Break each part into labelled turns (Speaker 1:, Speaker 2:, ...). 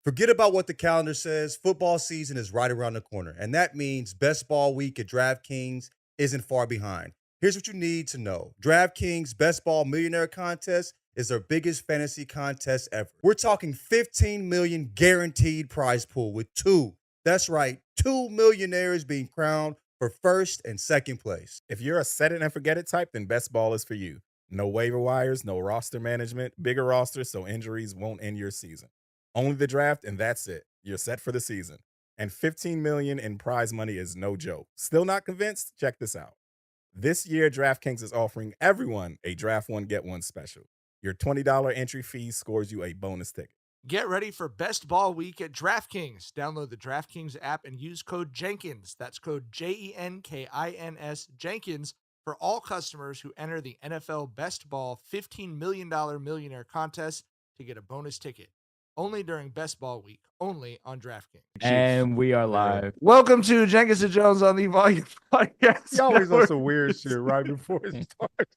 Speaker 1: Forget about what the calendar says. Football season is right around the corner, and that means Best Ball Week at DraftKings isn't far behind. Here's what you need to know. DraftKings Best Ball Millionaire Contest is their biggest fantasy contest ever. We're talking 15 million guaranteed prize pool with that's right, 2 millionaires being crowned for first and second place.
Speaker 2: If you're a set it and forget it type, then Best Ball is for you. No waiver wires, no roster management, bigger roster so injuries won't end your season. Only the draft, and that's it. You're set for the season. And $15 million in prize money is no joke. Still not convinced? Check this out. This year, DraftKings is offering everyone a Draft One, Get One special. Your $20 entry fee scores you a bonus ticket.
Speaker 3: Get ready for Best Ball Week at DraftKings. Download the DraftKings app and use code Jenkins. That's code Jenkins, Jenkins, for all customers who enter the NFL Best Ball $15 million millionaire contest to get a bonus ticket. Only during Best Ball Week, only on DraftKings.
Speaker 4: And we are live.
Speaker 3: Welcome to Jenkins and Jones on the Volume Podcast.
Speaker 4: You always on some weird shit right before it starts.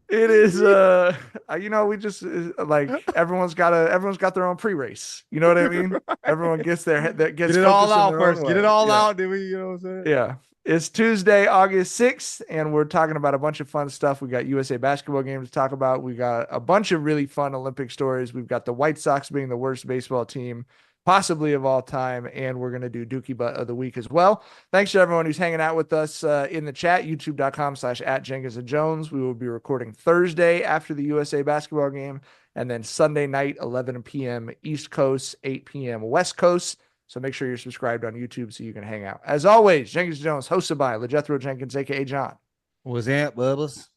Speaker 3: It is, we just like everyone's got their own pre-race. You know what I mean? Everyone gets gets
Speaker 4: Get it all out first. Get it all out. Then we, you know what I'm saying?
Speaker 3: Yeah. It's Tuesday, August 6th, and we're talking about a bunch of fun stuff. We got USA basketball games to talk about. We got a bunch of really fun Olympic stories. We've got the White Sox being the worst baseball team possibly of all time, and we're going to do Dookie Butt of the Week as well. Thanks to everyone who's hanging out with us in the chat, youtube.com/@JenkinsandJones. We will be recording Thursday after the USA basketball game, and then Sunday night, 11 p.m. East Coast, 8 p.m. West Coast. So make sure you're subscribed on YouTube so you can hang out. As always, Jenkins Jones, hosted by LaJethero Jenkins, a.k.a. John.
Speaker 4: What's that, Bubbles?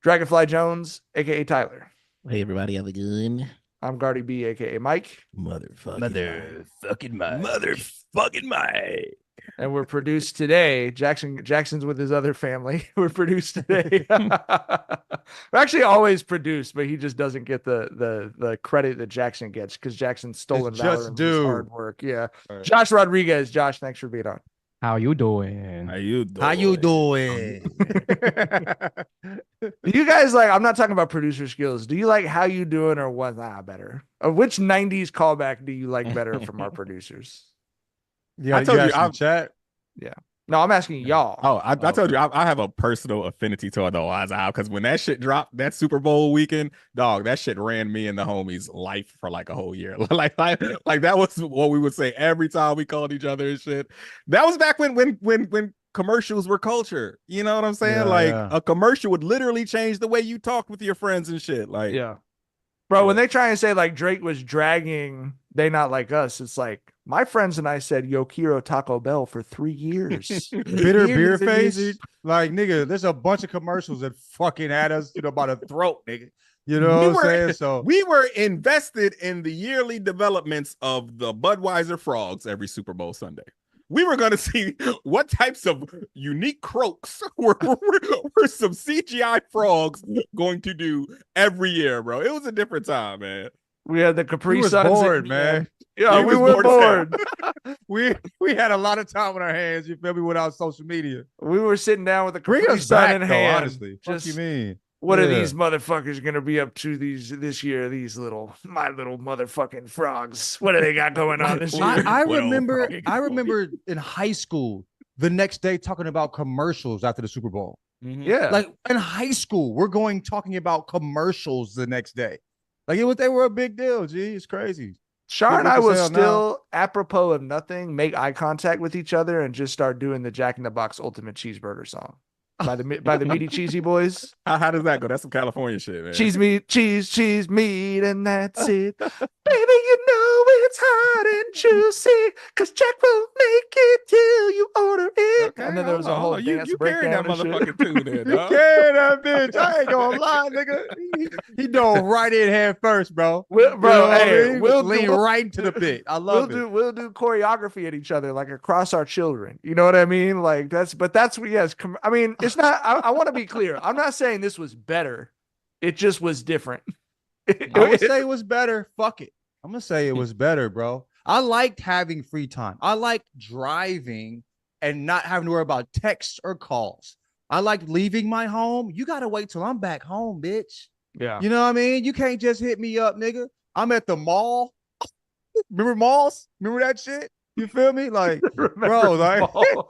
Speaker 3: Dragonfly Jones, a.k.a. Tyler.
Speaker 5: Hey, everybody, have a good
Speaker 3: I'm Guardy B, a.k.a. Mike.
Speaker 5: Motherfucking
Speaker 3: Mike. And we're produced today. Jackson's with his other family. We're produced today. We're actually always produced, but he just doesn't get the credit that Jackson gets because Jackson's stolen valor and his hard work. Yeah.
Speaker 4: Right.
Speaker 3: Josh Rodriguez. Josh, thanks for being on.
Speaker 4: How you doing?
Speaker 1: You doing?
Speaker 3: Do you guys I'm not talking about producer skills. Do you like how you doing or what? Better. Which 90s callback do you like better from our producers?
Speaker 4: Yeah, I told you I'm chat.
Speaker 3: Yeah. No, I'm asking y'all.
Speaker 2: Oh, I told you I have a personal affinity toward the Wise Out because when that shit dropped, that Super Bowl weekend, dog, that shit ran me and the homies' life for like a whole year. like that was what we would say every time we called each other and shit. That was back when commercials were culture. You know what I'm saying? A commercial would literally change the way you talk with your friends and shit.
Speaker 3: Bro, when they try and say Drake was dragging They Not Like Us, it's like my friends and I said Yo Quiero Taco Bell for 3 years.
Speaker 4: Bitter beer face. Like, nigga, there's a bunch of commercials that fucking had us, by the throat, nigga. You know what I'm saying? So
Speaker 2: we were invested in the yearly developments of the Budweiser frogs every Super Bowl Sunday. We were going to see what types of unique croaks were some CGI frogs going to do every year, bro. It was a different time, man.
Speaker 3: We had the Capri Suns.
Speaker 4: Bored, man.
Speaker 3: Yeah, we were bored.
Speaker 4: we had a lot of time on our hands. You feel me? Without social media,
Speaker 3: we were sitting down with the Capri Sun in hand.
Speaker 4: Honestly, what do you mean?
Speaker 3: What are these motherfuckers gonna be up to this year? My little motherfucking frogs. What do they got going on this year?
Speaker 4: I remember in high school the next day talking about commercials after the Super Bowl.
Speaker 3: Mm-hmm. Yeah,
Speaker 4: like in high school, we're talking about commercials the next day. They were a big deal. Gee, it's crazy.
Speaker 3: Shar and I will still, apropos of nothing, make eye contact with each other and just start doing the Jack in the Box Ultimate Cheeseburger song by the Meaty Cheesy Boys.
Speaker 2: How does that go? That's some California shit, man.
Speaker 3: Cheese meat, and that's it. Baby, you know it's hot and juicy, cause Jack will make it till you order it.
Speaker 2: Okay,
Speaker 3: and then there was a whole dance
Speaker 2: you
Speaker 3: breakdown.
Speaker 2: That motherfucking tune there, dog.
Speaker 4: You carry that bitch. I ain't gonna lie, nigga. He dove right in head first, bro.
Speaker 3: We'll
Speaker 4: lean right into the pit. I love it.
Speaker 3: We'll do choreography at each other, across our children. You know what I mean? That's what, yes. I mean, it's not, I want to be clear. I'm not saying this was better. It just was different.
Speaker 4: I would say it was better. Fuck it. I'm going to say it was better, bro. I liked having free time. I liked driving and not having to worry about texts or calls. I liked leaving my home. You got to wait till I'm back home, bitch.
Speaker 3: Yeah.
Speaker 4: You know what I mean? You can't just hit me up, nigga. I'm at the mall. Remember malls? Remember that shit? You feel me? Like, bro,
Speaker 3: Remember
Speaker 4: like,
Speaker 3: malls.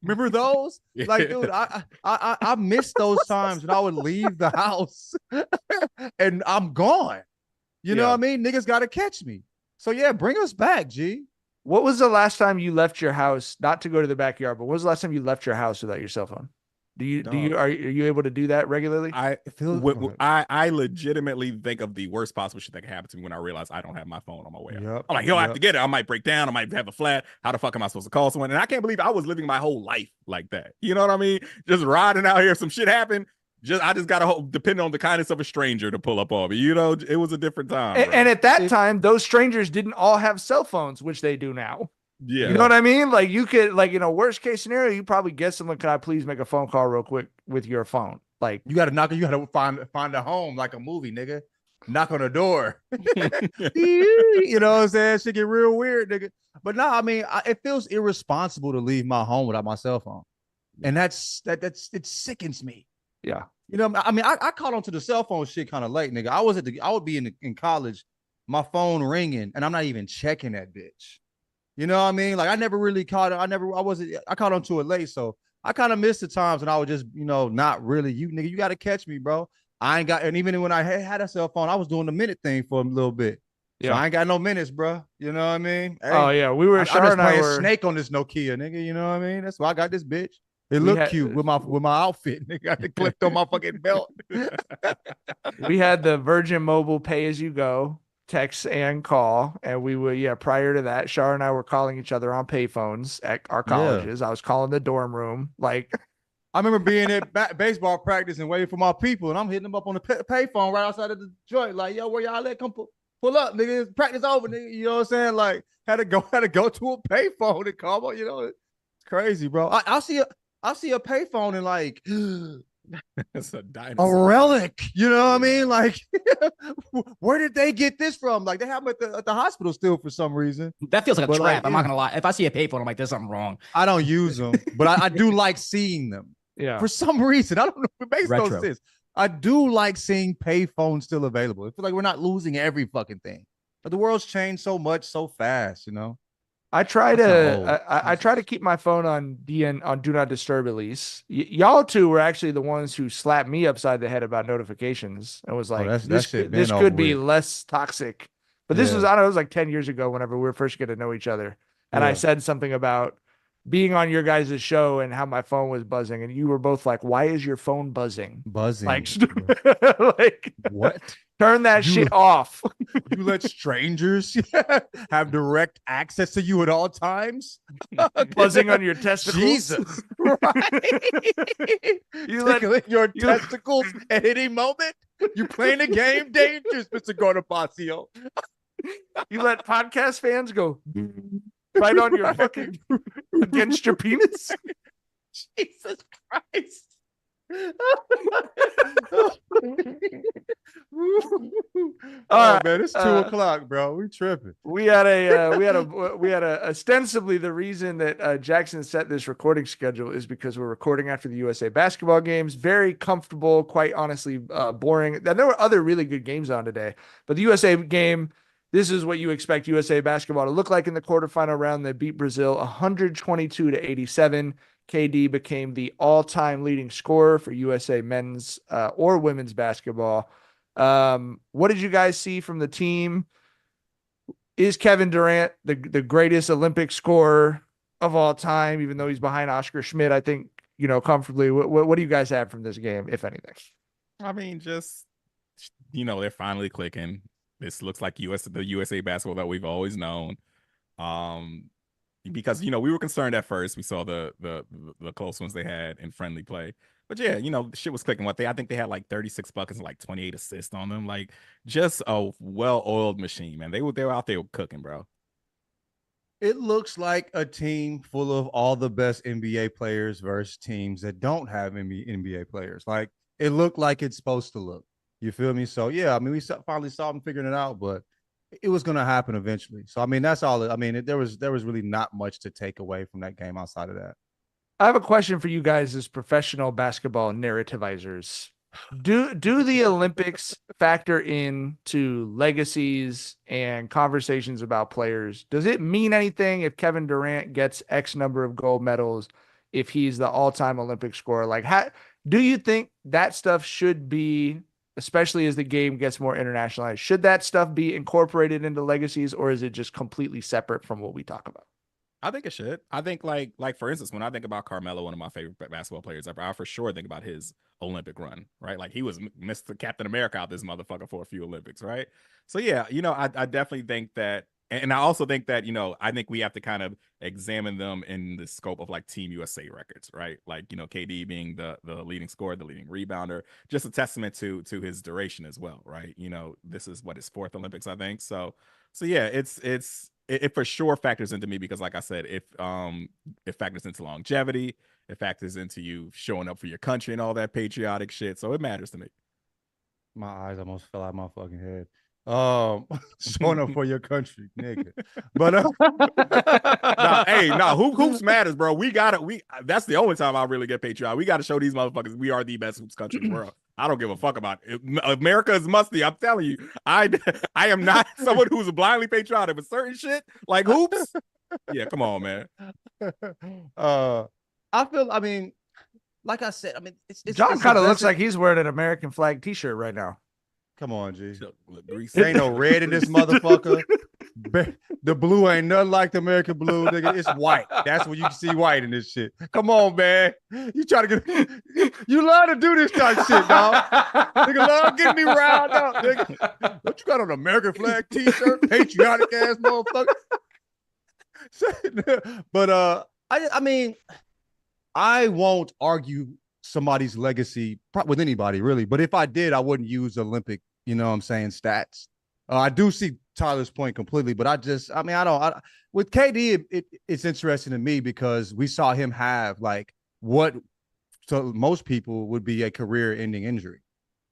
Speaker 4: remember those? Like, dude, I miss those times when I would leave the house and I'm gone. You know what I mean? Niggas got to catch me. So yeah, bring us back, G.
Speaker 3: What was the last time you left your house, not to go to the backyard, but when was the last time you left your house without your cell phone? Are you able to do that regularly?
Speaker 2: I legitimately think of the worst possible shit that can happen to me when I realize I don't have my phone on my way out.
Speaker 4: Yep,
Speaker 2: I'm like, yo, I have to get it. I might break down. I might have a flat. How the fuck am I supposed to call someone? And I can't believe I was living my whole life like that. You know what I mean? Just riding out here. Some shit happened. I just gotta depend on the kindness of a stranger to pull up on me. You know, it was a different time.
Speaker 3: And at that time, those strangers didn't all have cell phones, which they do now.
Speaker 2: Yeah.
Speaker 3: You know what I mean? Like you could, like, worst case scenario, you probably get someone, can I please make a phone call real quick with your phone? Like
Speaker 4: you gotta knock, you gotta find a home like a movie, nigga. Knock on the door. You know what I'm saying? Shit get real weird, nigga. But no, I mean, it feels irresponsible to leave my home without my cell phone. And it sickens me.
Speaker 3: Yeah.
Speaker 4: You know, I mean, I caught onto the cell phone shit kind of late, nigga. I would be in college, my phone ringing, and I'm not even checking that bitch. You know what I mean? Like I never really caught it. I caught onto it late. So I kind of missed the times when I would just, not really, you got to catch me, bro. I ain't got, and even when I had a cell phone, I was doing the minute thing for a little bit. Yeah. So I ain't got no minutes, bro. You know what I mean? Hey,
Speaker 3: oh yeah. We were,
Speaker 4: I just playing Snake on this Nokia, nigga. You know what I mean? That's why I got this bitch. It looked cute with my outfit. Nigga, I clipped on my fucking belt.
Speaker 3: We had the Virgin Mobile pay as you go. Text and call, and we were prior to that, Shar and I were calling each other on payphones at our colleges. I was calling the dorm room. Like
Speaker 4: I remember being at baseball practice and waiting for my people, and I'm hitting them up on the payphone right outside of the joint, like, yo, where y'all at? Come pull up, nigga. Practice over, nigga. You know what I'm saying? Like had to go to a payphone and call. It's crazy, bro. I'll see a payphone and like
Speaker 2: it's a dinosaur.
Speaker 4: A relic, you know what I mean? Like, where did they get this from? Like, they have them at the hospital still for some reason.
Speaker 5: That feels like a trap. Like, I'm not gonna lie. If I see a payphone, I'm like, there's something wrong.
Speaker 4: I don't use them, but I do like seeing them.
Speaker 3: Yeah.
Speaker 4: For some reason, I don't know. It makes no sense. I do like seeing payphones still available. I feel like we're not losing every fucking thing, but the world's changed so much so fast, you know.
Speaker 3: I try to keep my phone on do not disturb at least. Y'all two were actually the ones who slapped me upside the head about notifications and was like, this could be less toxic. But this was, I don't know, it was like 10 years ago whenever we were first getting to know each other. And I said something about being on your guys' show and how my phone was buzzing. And you were both like, why is your phone buzzing?
Speaker 4: Like,
Speaker 3: like
Speaker 4: what?
Speaker 3: Turn that shit off.
Speaker 4: You let strangers have direct access to you at all times?
Speaker 3: Buzzing on your testicles.
Speaker 4: Jesus. Right? You let your testicles at any moment? You playing a game dangerous, Mr. Guardabascio.
Speaker 3: You let podcast fans go right on your fucking against your penis?
Speaker 4: Jesus Christ. Man, it's 2:00, bro. We tripping.
Speaker 3: We had a ostensibly the reason that Jackson set this recording schedule is because we're recording after the USA basketball games. Very comfortable, quite honestly, boring. And there were other really good games on today, but the USA game, this is what you expect USA basketball to look like in the quarterfinal round. They beat Brazil 122-87. KD became the all-time leading scorer for USA men's or women's basketball. What did you guys see from the team? Is Kevin Durant the greatest Olympic scorer of all time, even though he's behind Oscar Schmidt, I think, comfortably? What do you guys have from this game, if anything?
Speaker 2: I mean, just, they're finally clicking. This looks like the USA basketball that we've always known. Because we were concerned at first. We saw the close ones they had in friendly play, but yeah, shit was clicking. I think they had like 36 buckets and like 28 assists on them. Like just a well-oiled machine, man. They were out there cooking, bro.
Speaker 4: It looks like a team full of all the best NBA players versus teams that don't have NBA players. Like it looked like it's supposed to look. You feel me? So yeah, I mean, we finally saw them figuring it out, but it was going to happen eventually. So, I mean, that's all. I mean, there was really not much to take away from that game outside of that.
Speaker 3: I have a question for you guys as professional basketball narrativizers. Do the Olympics factor into legacies and conversations about players? Does it mean anything if Kevin Durant gets X number of gold medals, if he's the all-time Olympic scorer? Like, do you think that stuff should be, especially as the game gets more internationalized, should that stuff be incorporated into legacies, or is it just completely separate from what we talk about?
Speaker 2: I think it should. I think like for instance, when I think about Carmelo, one of my favorite basketball players ever, I for sure think about his Olympic run, right? Like he was Mr. Captain America out this motherfucker for a few Olympics, right? So yeah, I definitely think that, and I also think that, I think we have to kind of examine them in the scope of like Team USA records, right? Like, KD being the leading scorer, the leading rebounder, just a testament to his duration as well, right? This is what his 4th Olympics, I think. So yeah, it for sure factors into me because, like I said, it factors into longevity, it factors into you showing up for your country and all that patriotic shit. So it matters to me.
Speaker 4: My eyes almost fell out my fucking head. Showing up for your country, nigga. But
Speaker 2: hoops matters, bro. That's the only time I really get patriotic. We gotta show these motherfuckers we are the best hoops country in the world. I don't give a fuck about it. America is musty. I'm telling you, I am not someone who's blindly patriotic, but certain shit like hoops. Yeah, come on, man.
Speaker 4: I mean, like I said,
Speaker 3: John kind of looks like he's wearing an American flag T-shirt right now.
Speaker 4: Come on, G. There ain't no red in this motherfucker. The blue ain't nothing like the American blue, nigga. It's white. That's when you can see white in this shit. Come on, man. You try to get, you love to do this type of shit, dog. Nigga love getting me riled up, nigga. What you got on an American flag T-shirt? Patriotic ass motherfucker. But I mean, I won't argue somebody's legacy with anybody, really. But if I did, I wouldn't use Olympic, stats. I do see Tyler's point completely, but with KD, it's interesting to me because we saw him have like what to most people would be a career-ending injury.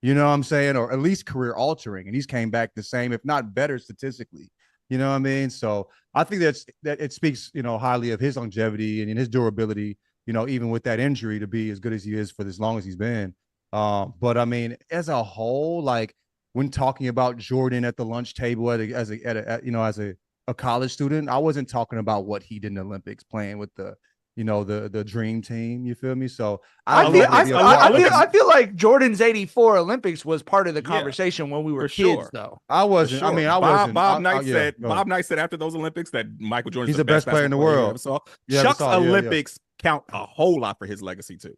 Speaker 4: You know what I'm saying? Or at least career-altering. And he's came back the same, if not better statistically. You know what I mean? So I think that it speaks, highly of his longevity and his durability, even with that injury to be as good as he is for as long as he's been. But I mean, as a whole, like when talking about Jordan at the lunch table as a college student, I wasn't talking about what he did in the Olympics playing with the dream team. You feel me? So
Speaker 3: I feel like Jordan's 84 Olympics was part of the conversation when we were kids, though.
Speaker 4: I wasn't. Sure. I mean, I wasn't.
Speaker 2: Bob Knight said after those Olympics that Michael Jordan
Speaker 4: he's the best player in the world.
Speaker 2: Chuck's Olympics count a whole lot for his legacy too.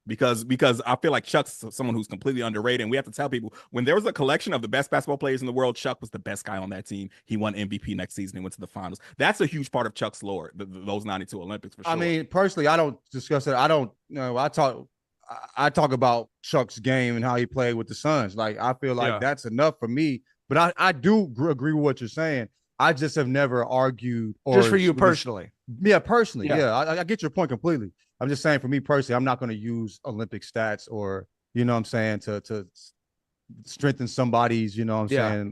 Speaker 2: Because I feel like Chuck's someone who's completely underrated, and we have to tell people when there was a collection of the best basketball players in the world, Chuck was the best guy on that team. He won MVP next season. He went to the finals. That's a huge part of Chuck's lore. Those 92 Olympics for sure.
Speaker 4: I mean, personally, I don't discuss it. I don't I talk about Chuck's game and how he played with the Suns. Like I feel like that's enough for me. But I do agree with what you're saying. I just have never argued. Or
Speaker 3: just for you personally.
Speaker 4: Yeah, personally. Yeah, I get your point completely. I'm just saying for me personally, I'm not going to use Olympic stats or, to strengthen somebody's,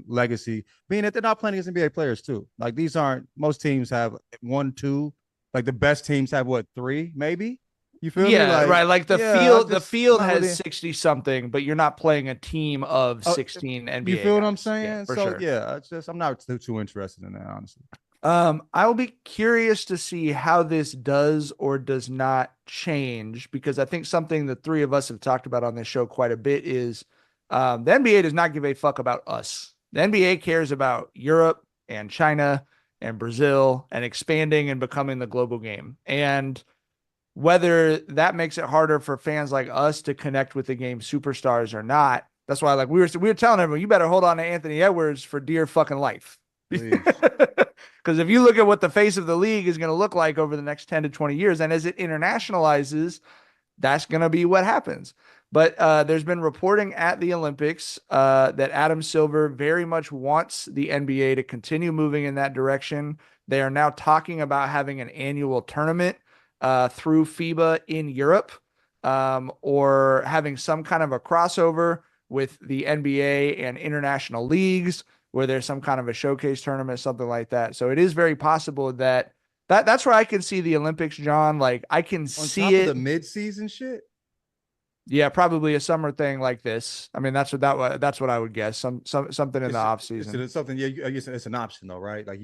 Speaker 4: legacy. Being that they're not playing against NBA players too. Like most teams have 1, 2, like the best teams have 3, maybe. You feel me?
Speaker 3: Like, right. Like the field has 60 something, but you're not playing a team of 16 NBA.
Speaker 4: You feel what I'm saying?
Speaker 3: Yeah, for
Speaker 4: so
Speaker 3: sure.
Speaker 4: Yeah, I'm not too interested in that, honestly.
Speaker 3: I will be curious to see how this does or does not change, because I think something the three of us have talked about on this show quite a bit is the NBA does not give a fuck about us. The NBA cares about Europe and China and Brazil and expanding and becoming the global game. And whether that makes it harder for fans like us to connect with the game superstars or not, that's why we were telling everyone, you better hold on to Anthony Edwards for dear fucking life. Because if you look at what the face of the league is going to look like over the next 10 to 20 years, and as it internationalizes, that's going to be what happens. But there's been reporting at the Olympics that Adam Silver very much wants the NBA to continue moving in that direction. They are now talking about having an annual tournament through FIBA in Europe, or having some kind of a crossover with the NBA and international leagues, where there's some kind of a showcase tournament, something like that. So it is very possible that's where I can see the Olympics, John. Like I can see it.
Speaker 4: The mid-season shit.
Speaker 3: Yeah, probably a summer thing like this. I mean, that's what I would guess. Something in the off season.
Speaker 1: It's something. Yeah, I guess it's an option though, right? Like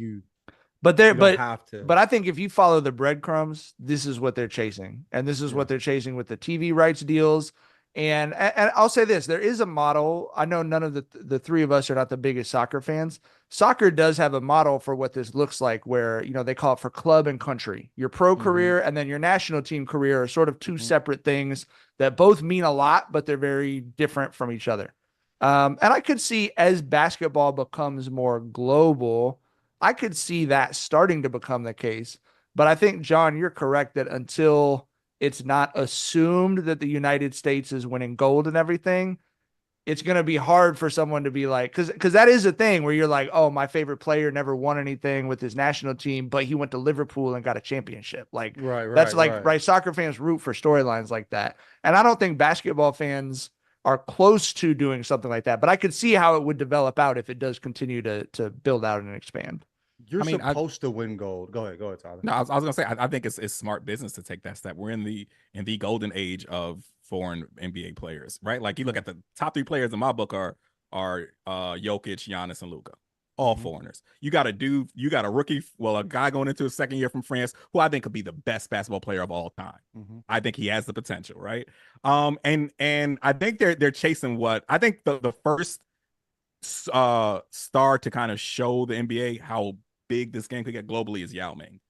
Speaker 3: But
Speaker 1: you don't have to.
Speaker 3: But I think if you follow the breadcrumbs, this is what they're chasing, and this is what they're chasing with the TV rights deals. And I'll say this: there is a model. I know none of the three of us are not the biggest soccer fans. Soccer does have a model for what this looks like, where they call it for club and country. Your pro career and then your national team career are sort of two separate things that both mean a lot, but they're very different from each other. And I could see as basketball becomes more global, I could see that starting to become the case. But I think, John, you're correct that until it's not assumed that the United States is winning gold and everything, it's going to be hard for someone to be like, because that is a thing where you're like, oh, my favorite player never won anything with his national team, but he went to Liverpool and got a championship. Like, that's like, right. Soccer fans root for storylines like that. And I don't think basketball fans are close to doing something like that, but I could see how it would develop out if it does continue to build out and expand.
Speaker 1: You're supposed to win gold. Go ahead, Tyler.
Speaker 2: No, I was gonna say I think it's smart business to take that step. We're in the golden age of foreign NBA players, right? Like you look at the top 3 players in my book are Jokic, Giannis, and Luka, all foreigners. You got a rookie, a guy going into his second year from France, who I think could be the best basketball player of all time. I think he has the potential, right? And I think they're chasing what I think the first star to kind of show the NBA how big this game could get globally is Yao Ming.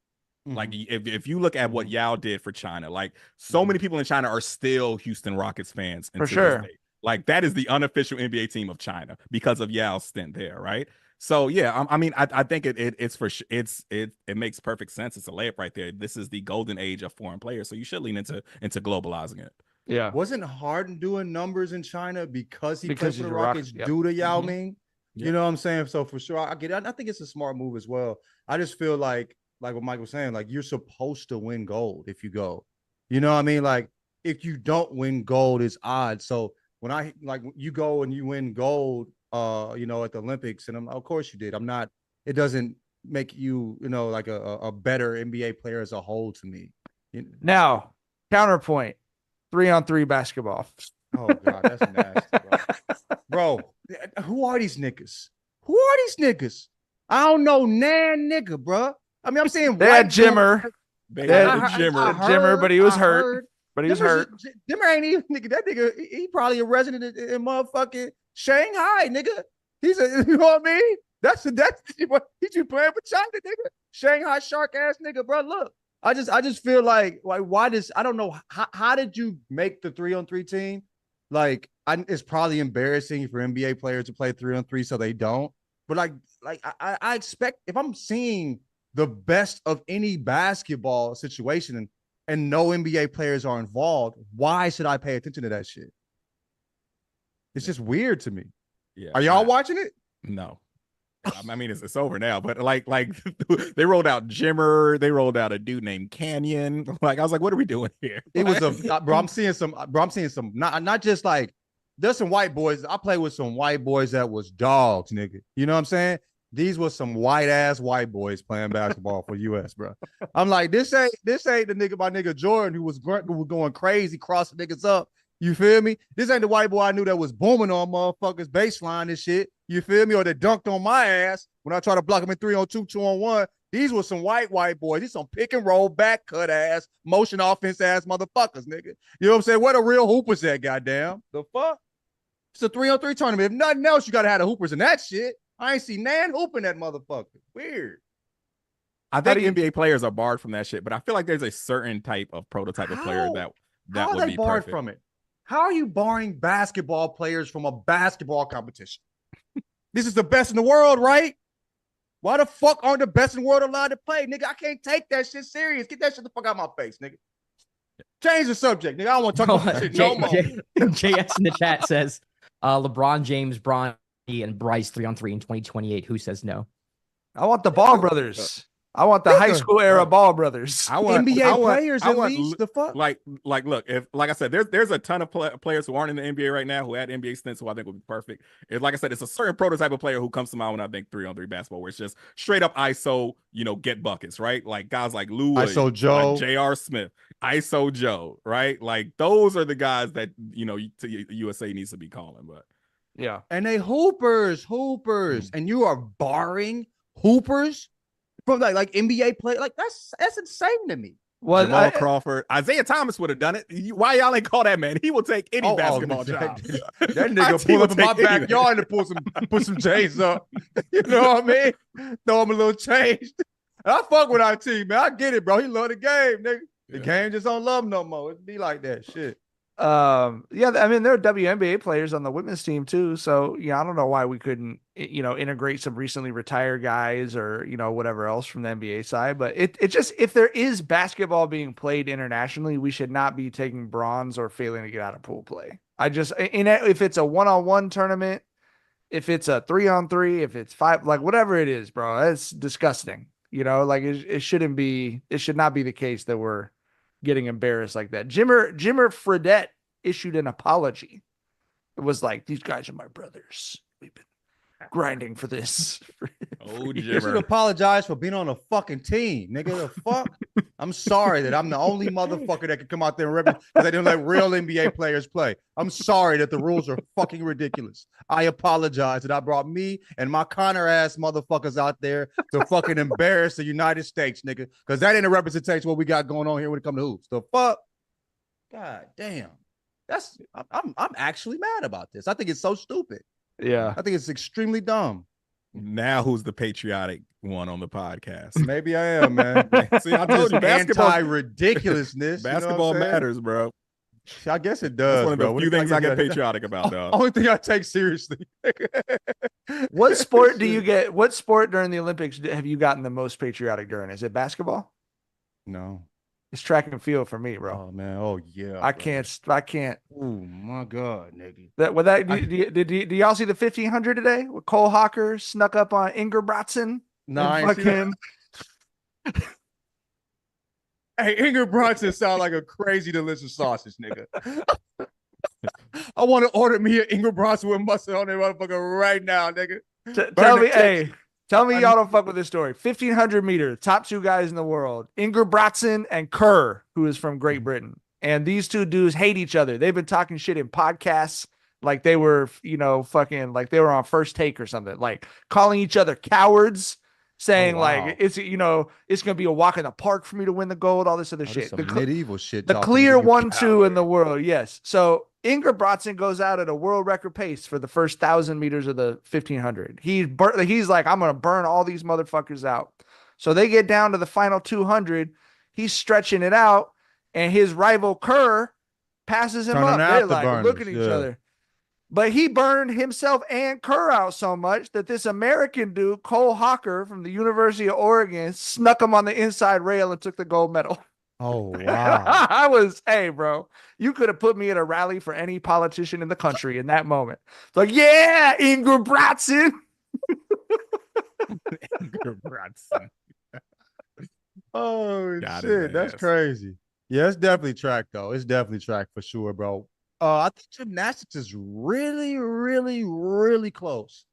Speaker 2: Like if you look at what Yao did for China, like so many people in China are still Houston Rockets fans.
Speaker 3: For sure.
Speaker 2: Like that is the unofficial NBA team of China because of Yao's stint there, right? So yeah, I think it makes perfect sense. It's a layup right there. This is the golden age of foreign players, so you should lean into globalizing it.
Speaker 3: Yeah,
Speaker 1: wasn't Harden doing numbers in China because he played for the Rockets
Speaker 3: yep.
Speaker 1: due to Yao Ming? Yep. You know what I'm saying? So for sure, I get it. I think it's a smart move as well. I just feel like what Mike was saying, like you're supposed to win gold if you go. You know what I mean? Like if you don't win gold, it's odd. So when you go and you win gold, at the Olympics, and of course you did. It doesn't make you, like a better NBA player as a whole to me.
Speaker 3: Now, counterpoint, 3-on-3 basketball.
Speaker 1: Oh God, that's nasty, bro. Who are these niggas? I don't know, nigga, bro. I mean, I'm saying
Speaker 3: they had Jimmer. Jimmer, but he was hurt.
Speaker 1: Jimmer ain't even nigga. That nigga, he probably a resident in motherfucking Shanghai, nigga. You know what I mean? That's what he's been playing for China, nigga. Shanghai shark ass nigga, bro. Look, I just feel like why this? I don't know. How did you make the 3-on-3 team? Like, it's probably embarrassing for NBA players to play 3-on-3, so they don't. But I expect if I'm seeing the best of any basketball situation and no NBA players are involved, why should I pay attention to that shit? It's just weird to me.
Speaker 2: Yeah.
Speaker 1: Are y'all watching it?
Speaker 2: No. I mean, it's over now, but like they rolled out Jimmer, they rolled out a dude named Canyon. Like I was like, what are we doing here?
Speaker 1: It was I'm seeing some not just like there's some white boys. I played with some white boys that was dogs, nigga. You know what I'm saying? These were some white ass white boys playing basketball for US, bro. I'm like, this ain't the nigga, my nigga Jordan, who was going crazy, crossing niggas up. You feel me? This ain't the white boy I knew that was booming on motherfuckers baseline and shit. You feel me? Or that dunked on my ass when I tried to block him in 3-on-2, 2-on-1. These were some white boys. These some pick and roll, back cut ass, motion offense ass motherfuckers, nigga. You know what I'm saying? Where the real hoopers at, goddamn? The fuck? It's a 3-on-3 tournament. If nothing else, you gotta have the hoopers in that shit. I ain't see Nan hooping that motherfucker. Weird.
Speaker 2: I think NBA players are barred from that shit, but I feel like there's a certain type of prototype of player that would be
Speaker 1: barred
Speaker 2: perfect.
Speaker 1: from it. How are you barring basketball players from a basketball competition? This is the best in the world, right? Why the fuck aren't the best in the world allowed to play? Nigga, I can't take that shit serious. Get that shit the fuck out of my face, nigga. Change the subject, nigga. I don't want to talk about shit no more.
Speaker 5: JS in the chat says, LeBron James, Bronny, and Bryce 3-on-3 in 2028. Who says no?
Speaker 3: I want the Ball brothers. I want the high
Speaker 1: Nigga.
Speaker 3: school era Ball brothers.
Speaker 2: I want
Speaker 1: NBA
Speaker 2: I want-
Speaker 1: players
Speaker 2: I
Speaker 1: at
Speaker 2: want
Speaker 1: least. The fuck?
Speaker 2: Like, look, if like I said, there's a ton of players who aren't in the NBA right now who had NBA stints who I think would be perfect. Like I said, it's a certain prototype of player who comes to mind when I think 3-on-3 basketball, where it's just straight up ISO, get buckets, right? Like guys like Lou Williams,
Speaker 1: ISO Joe.
Speaker 2: like J.R. Smith, ISO Joe, right? Like those are the guys that USA needs to be calling. But
Speaker 3: Yeah.
Speaker 1: And they hoopers, and you are barring hoopers from like NBA play. Like that's insane to me.
Speaker 3: Well,
Speaker 2: Jamal Crawford, Isaiah Thomas would have done it. Why y'all ain't call that man? He will take any basketball job.
Speaker 1: That nigga pull up in my backyard and put some chains up. You know what I mean? Throw him a little change. I fuck with our team, man. I get it, bro. He love the game, nigga. The game just don't love him no more. It be like that shit.
Speaker 3: Yeah, I mean, there are WNBA players on the women's team too. So, I don't know why we couldn't, integrate some recently retired guys or, whatever else from the NBA side. But it just, if there is basketball being played internationally, we should not be taking bronze or failing to get out of pool play. If it's a 1-on-1 tournament, if it's a 3-on-3, if it's 5, like whatever it is, bro, that's disgusting. Like it should not be the case that we're getting embarrassed like that. Jimmer Fredette issued an apology. It was like, these guys are my brothers. We've been grinding for this.
Speaker 2: Oh,
Speaker 1: You should
Speaker 2: Jimmer.
Speaker 1: apologize for being on a fucking team, nigga. The fuck? I'm sorry that I'm the only motherfucker that can come out there and represent because they didn't let real NBA players play. I'm sorry that the rules are fucking ridiculous. I apologize that I brought me and my Connor ass motherfuckers out there to fucking embarrass the United States, nigga. Because that ain't a representation of what we got going on here when it comes to hoops. The fuck? God damn. I'm actually mad about this. I think it's so stupid.
Speaker 3: Yeah.
Speaker 1: I think it's extremely dumb.
Speaker 2: Now who's the patriotic one on the podcast?
Speaker 1: Maybe I am, man.
Speaker 2: See, I told you, basketball
Speaker 1: anti-ridiculousness.
Speaker 2: Basketball
Speaker 1: you know
Speaker 2: matters, bro.
Speaker 1: I guess it does.
Speaker 2: That's one of
Speaker 1: bro.
Speaker 2: the few things I get patriotic about, dog.
Speaker 1: Only thing I take seriously.
Speaker 3: What sport what sport during the Olympics have you gotten the most patriotic during? Is it basketball?
Speaker 1: No.
Speaker 3: It's track and field for me, bro.
Speaker 1: Oh man. Oh yeah.
Speaker 3: I can't.
Speaker 1: Oh my God, nigga.
Speaker 3: Do y'all see the 1500 today? With Cole Hocker snuck up on Ingerbratsen?
Speaker 1: No, I ain't see that. Hey, Ingrid Brunson sound like a crazy delicious sausage, nigga. I want to order me an Ingrid Brunson with mustard on that motherfucker right now, nigga.
Speaker 3: Tell me y'all don't fuck with this story. 1500 meter, top two guys in the world, Ingerbratsen and Kerr, who is from Great Britain. And these two dudes hate each other. They've been talking shit in podcasts like they were, fucking like they were on First Take or something, like calling each other cowards, saying like it's it's gonna be a walk in the park for me to win the gold, all this other shit.
Speaker 1: The medieval shit.
Speaker 3: The clear 1-2 in the world, yes. So Ingerbratsen goes out at a world record pace for the first 1,000 meters of the 1500. He's like, I'm gonna burn all these motherfuckers out. So they get down to the final 200. He's stretching it out, and his rival Kerr passes him up. They're like looking at each other. But he burned himself and Kerr out so much that this American dude, Cole Hocker from the University of Oregon, snuck him on the inside rail and took the gold medal.
Speaker 1: Oh, wow.
Speaker 3: Hey, bro, you could have put me at a rally for any politician in the country in that moment. It's like, yeah, Ingerbratsen.
Speaker 2: Ingerbratsen.
Speaker 1: Oh, shit. That's crazy. Yeah, it's definitely track, though. It's definitely track for sure, bro. I think gymnastics is really, really, really close.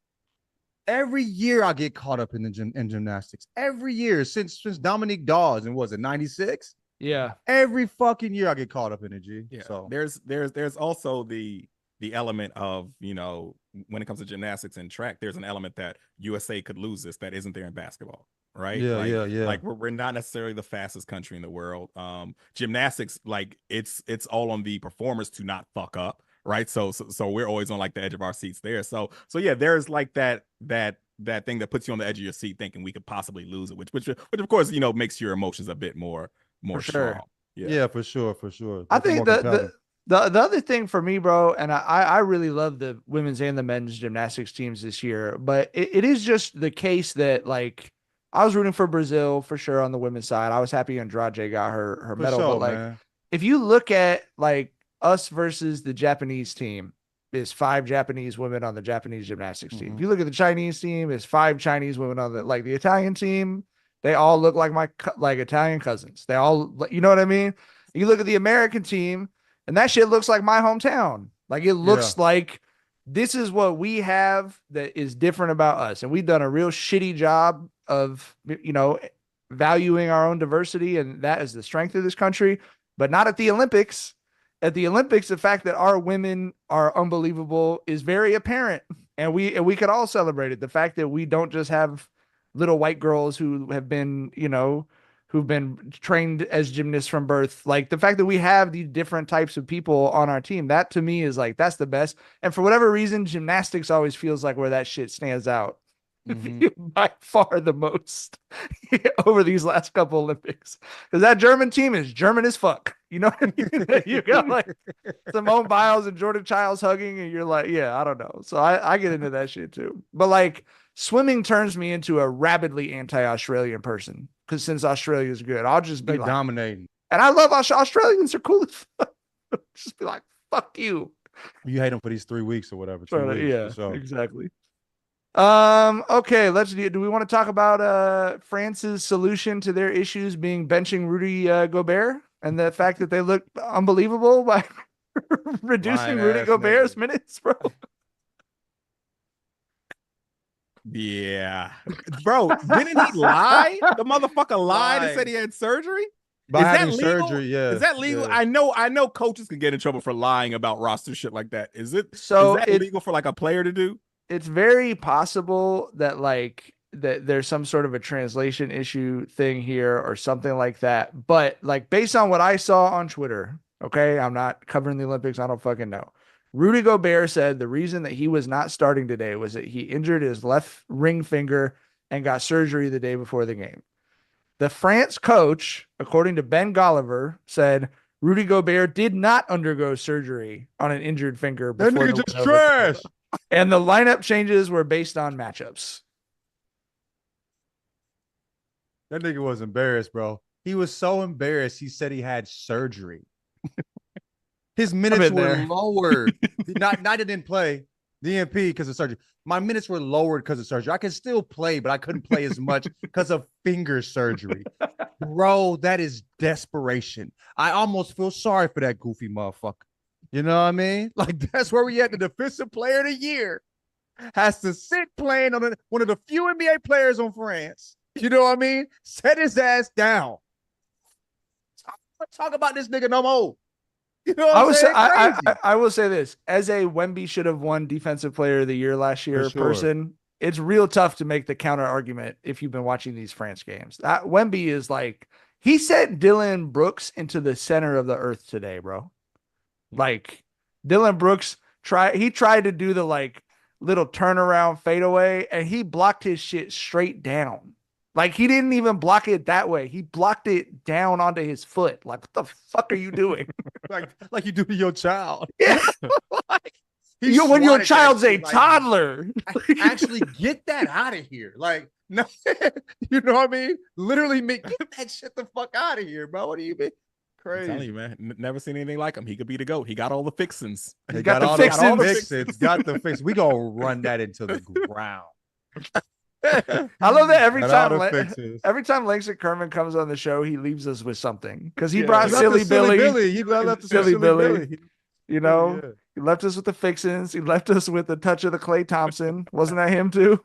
Speaker 1: Every year I get caught up in gymnastics. Every year since Dominique Dawes, and was it 96?
Speaker 3: Yeah.
Speaker 1: Every fucking year I get caught up in it, G.
Speaker 2: Yeah.
Speaker 1: So
Speaker 2: there's also the element of, when it comes to gymnastics and track, there's an element that USA could lose this that isn't there in basketball. Right.
Speaker 1: Yeah.
Speaker 2: Like we're not necessarily the fastest country in the world. Gymnastics, like it's all on the performers to not fuck up. Right. So we're always on like the edge of our seats there. So yeah, there's like that thing that puts you on the edge of your seat thinking we could possibly lose it, which of course, makes your emotions a bit more strong.
Speaker 1: Yeah, for sure.
Speaker 3: I think the other thing for me, bro, and I really love the women's and the men's gymnastics teams this year, but it is just the case that like I was rooting for Brazil for sure on the women's side. I was happy Andrade got her medal,
Speaker 1: sure,
Speaker 3: but like
Speaker 1: man.
Speaker 3: If you look at like us versus the Japanese team, there's 5 Japanese women on the Japanese gymnastics team. If you look at the Chinese team, there's 5 Chinese women on the Italian team. They all look like like Italian cousins. They all, you know what I mean? You look at the American team, and that shit looks like my hometown. Like it looks like this is what we have that is different about us, and we've done a real shitty job of valuing our own diversity, and that is the strength of this country. But not at the Olympics. At the Olympics, the fact that our women are unbelievable is very apparent, and we could all celebrate it. The fact that we don't just have little white girls who have been, who've been trained as gymnasts from birth. Like the fact that we have these different types of people on our team, that to me is like, that's the best. And for whatever reason, gymnastics always feels like where that shit stands out by far the most over these last couple Olympics. Because that German team is German as fuck. You know what I mean? You got like Simone Biles and Jordan Childs hugging, and you're like, yeah, I don't know. So I get into that shit too. But like swimming turns me into a rabidly anti-Australian person. Because since Australia is good, I'll just be like,
Speaker 4: dominating.
Speaker 3: And I love Australians are cool as fuck. Just be like, fuck you.
Speaker 4: You hate them for these 3 weeks or whatever. 2 weeks,
Speaker 3: Yeah,
Speaker 4: so.
Speaker 3: exactly. Okay, do we want to talk about France's solution to their issues being benching Rudy Gobert and the fact that they look unbelievable by reducing Rudy Gobert's minutes, bro?
Speaker 2: Yeah. Bro, didn't he lie? The motherfucker lied and said he had surgery?
Speaker 4: By
Speaker 2: Is
Speaker 4: having
Speaker 2: that legal?
Speaker 4: surgery, yeah.
Speaker 2: Is that legal?
Speaker 4: Yeah.
Speaker 2: I know coaches can get in trouble for lying about roster shit like that. Is that legal for like a player to do?
Speaker 3: It's very possible that that there's some sort of a translation issue thing here or something like that. But like based on what I saw on Twitter, okay, I'm not covering the Olympics. I don't fucking know. Rudy Gobert said the reason that he was not starting today was that he injured his left ring finger and got surgery the day before the game. The France coach, according to Ben Golliver, said Rudy Gobert did not undergo surgery on an injured finger.
Speaker 4: That nigga just trash.
Speaker 3: And the lineup changes were based on matchups.
Speaker 4: That nigga was embarrassed, bro. He was so embarrassed. He said he had surgery. His minutes were lowered. not that didn't play DNP because of surgery. My minutes were lowered because of surgery. I could still play, but I couldn't play as much because of finger surgery. Bro, that is desperation. I almost feel sorry for that goofy motherfucker. You know what I mean? Like, that's where we at. The defensive player of the year has to sit playing on one of the few NBA players on France. You know what I mean? Set his ass down. Talk about this nigga no more. You know what I'm saying?
Speaker 3: I will say this. As a Wemby should have won Defensive Player of the Year last year person, it's real tough to make the counter argument if you've been watching these France games. Wemby is like, he sent Dylan Brooks into the center of the earth today, bro. Like Dylan Brooks tried to do the like little turnaround fadeaway and he blocked his shit straight down. Like he didn't even block it that way. He blocked it down onto his foot. Like, what the fuck are you doing?
Speaker 4: like you do to your child.
Speaker 3: Yeah. When your child's a toddler.
Speaker 4: Actually get that out of here. Like, no, you know what I mean? Literally get that shit the fuck out of here, bro. What do you mean? Crazy.
Speaker 2: I'm telling you, man. Never seen anything like him. He could be the GOAT. He got all the fixins.
Speaker 3: He got the fixins.
Speaker 4: Got the fix. We gonna run that into the ground.
Speaker 3: I love that every time Langston Kerman comes on the show, he leaves us with something because he brought Silly Billy.
Speaker 4: He left the Silly Billy.
Speaker 3: You know, he left us with the fixins. He left us with a touch of the Klay Thompson. Wasn't that him too?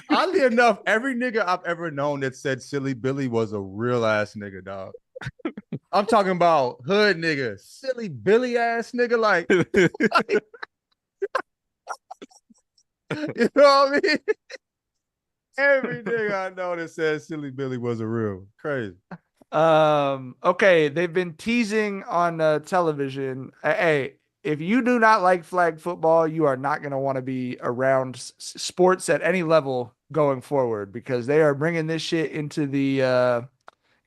Speaker 4: Oddly enough, every nigga I've ever known that said Silly Billy was a real ass nigga, dog. I'm talking about hood nigga, Silly Billy ass nigga, like you know what I mean? Every nigga I know that says Silly Billy was a real crazy.
Speaker 3: Okay, they've been teasing on television. Hey, if you do not like flag football, you are not going to want to be around sports at any level going forward because they are bringing this shit into the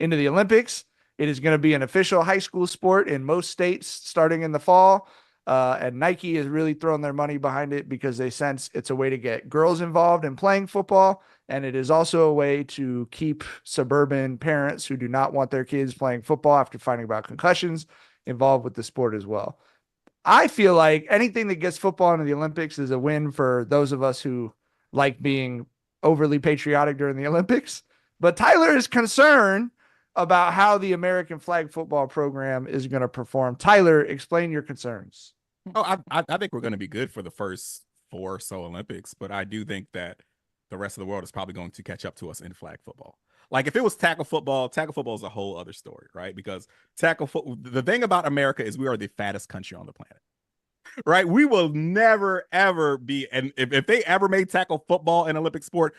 Speaker 3: Olympics. It is going to be an official high school sport in most states starting in the fall. And Nike is really throwing their money behind it because they sense it's a way to get girls involved in playing football. And it is also a way to keep suburban parents who do not want their kids playing football after finding about concussions involved with the sport as well. I feel like anything that gets football into the Olympics is a win for those of us who like being overly patriotic during the Olympics. But Tyler is concerned about how the American flag football program is going to perform. Tyler, explain your concerns.
Speaker 2: Oh, I think we're going to be good for the first 4 or so Olympics, but I do think that the rest of the world is probably going to catch up to us in flag football. Like if it was tackle football is a whole other story, right? Because the thing about America is we are the fattest country on the planet, right? We will never, ever be, and if they ever made tackle football an Olympic sport,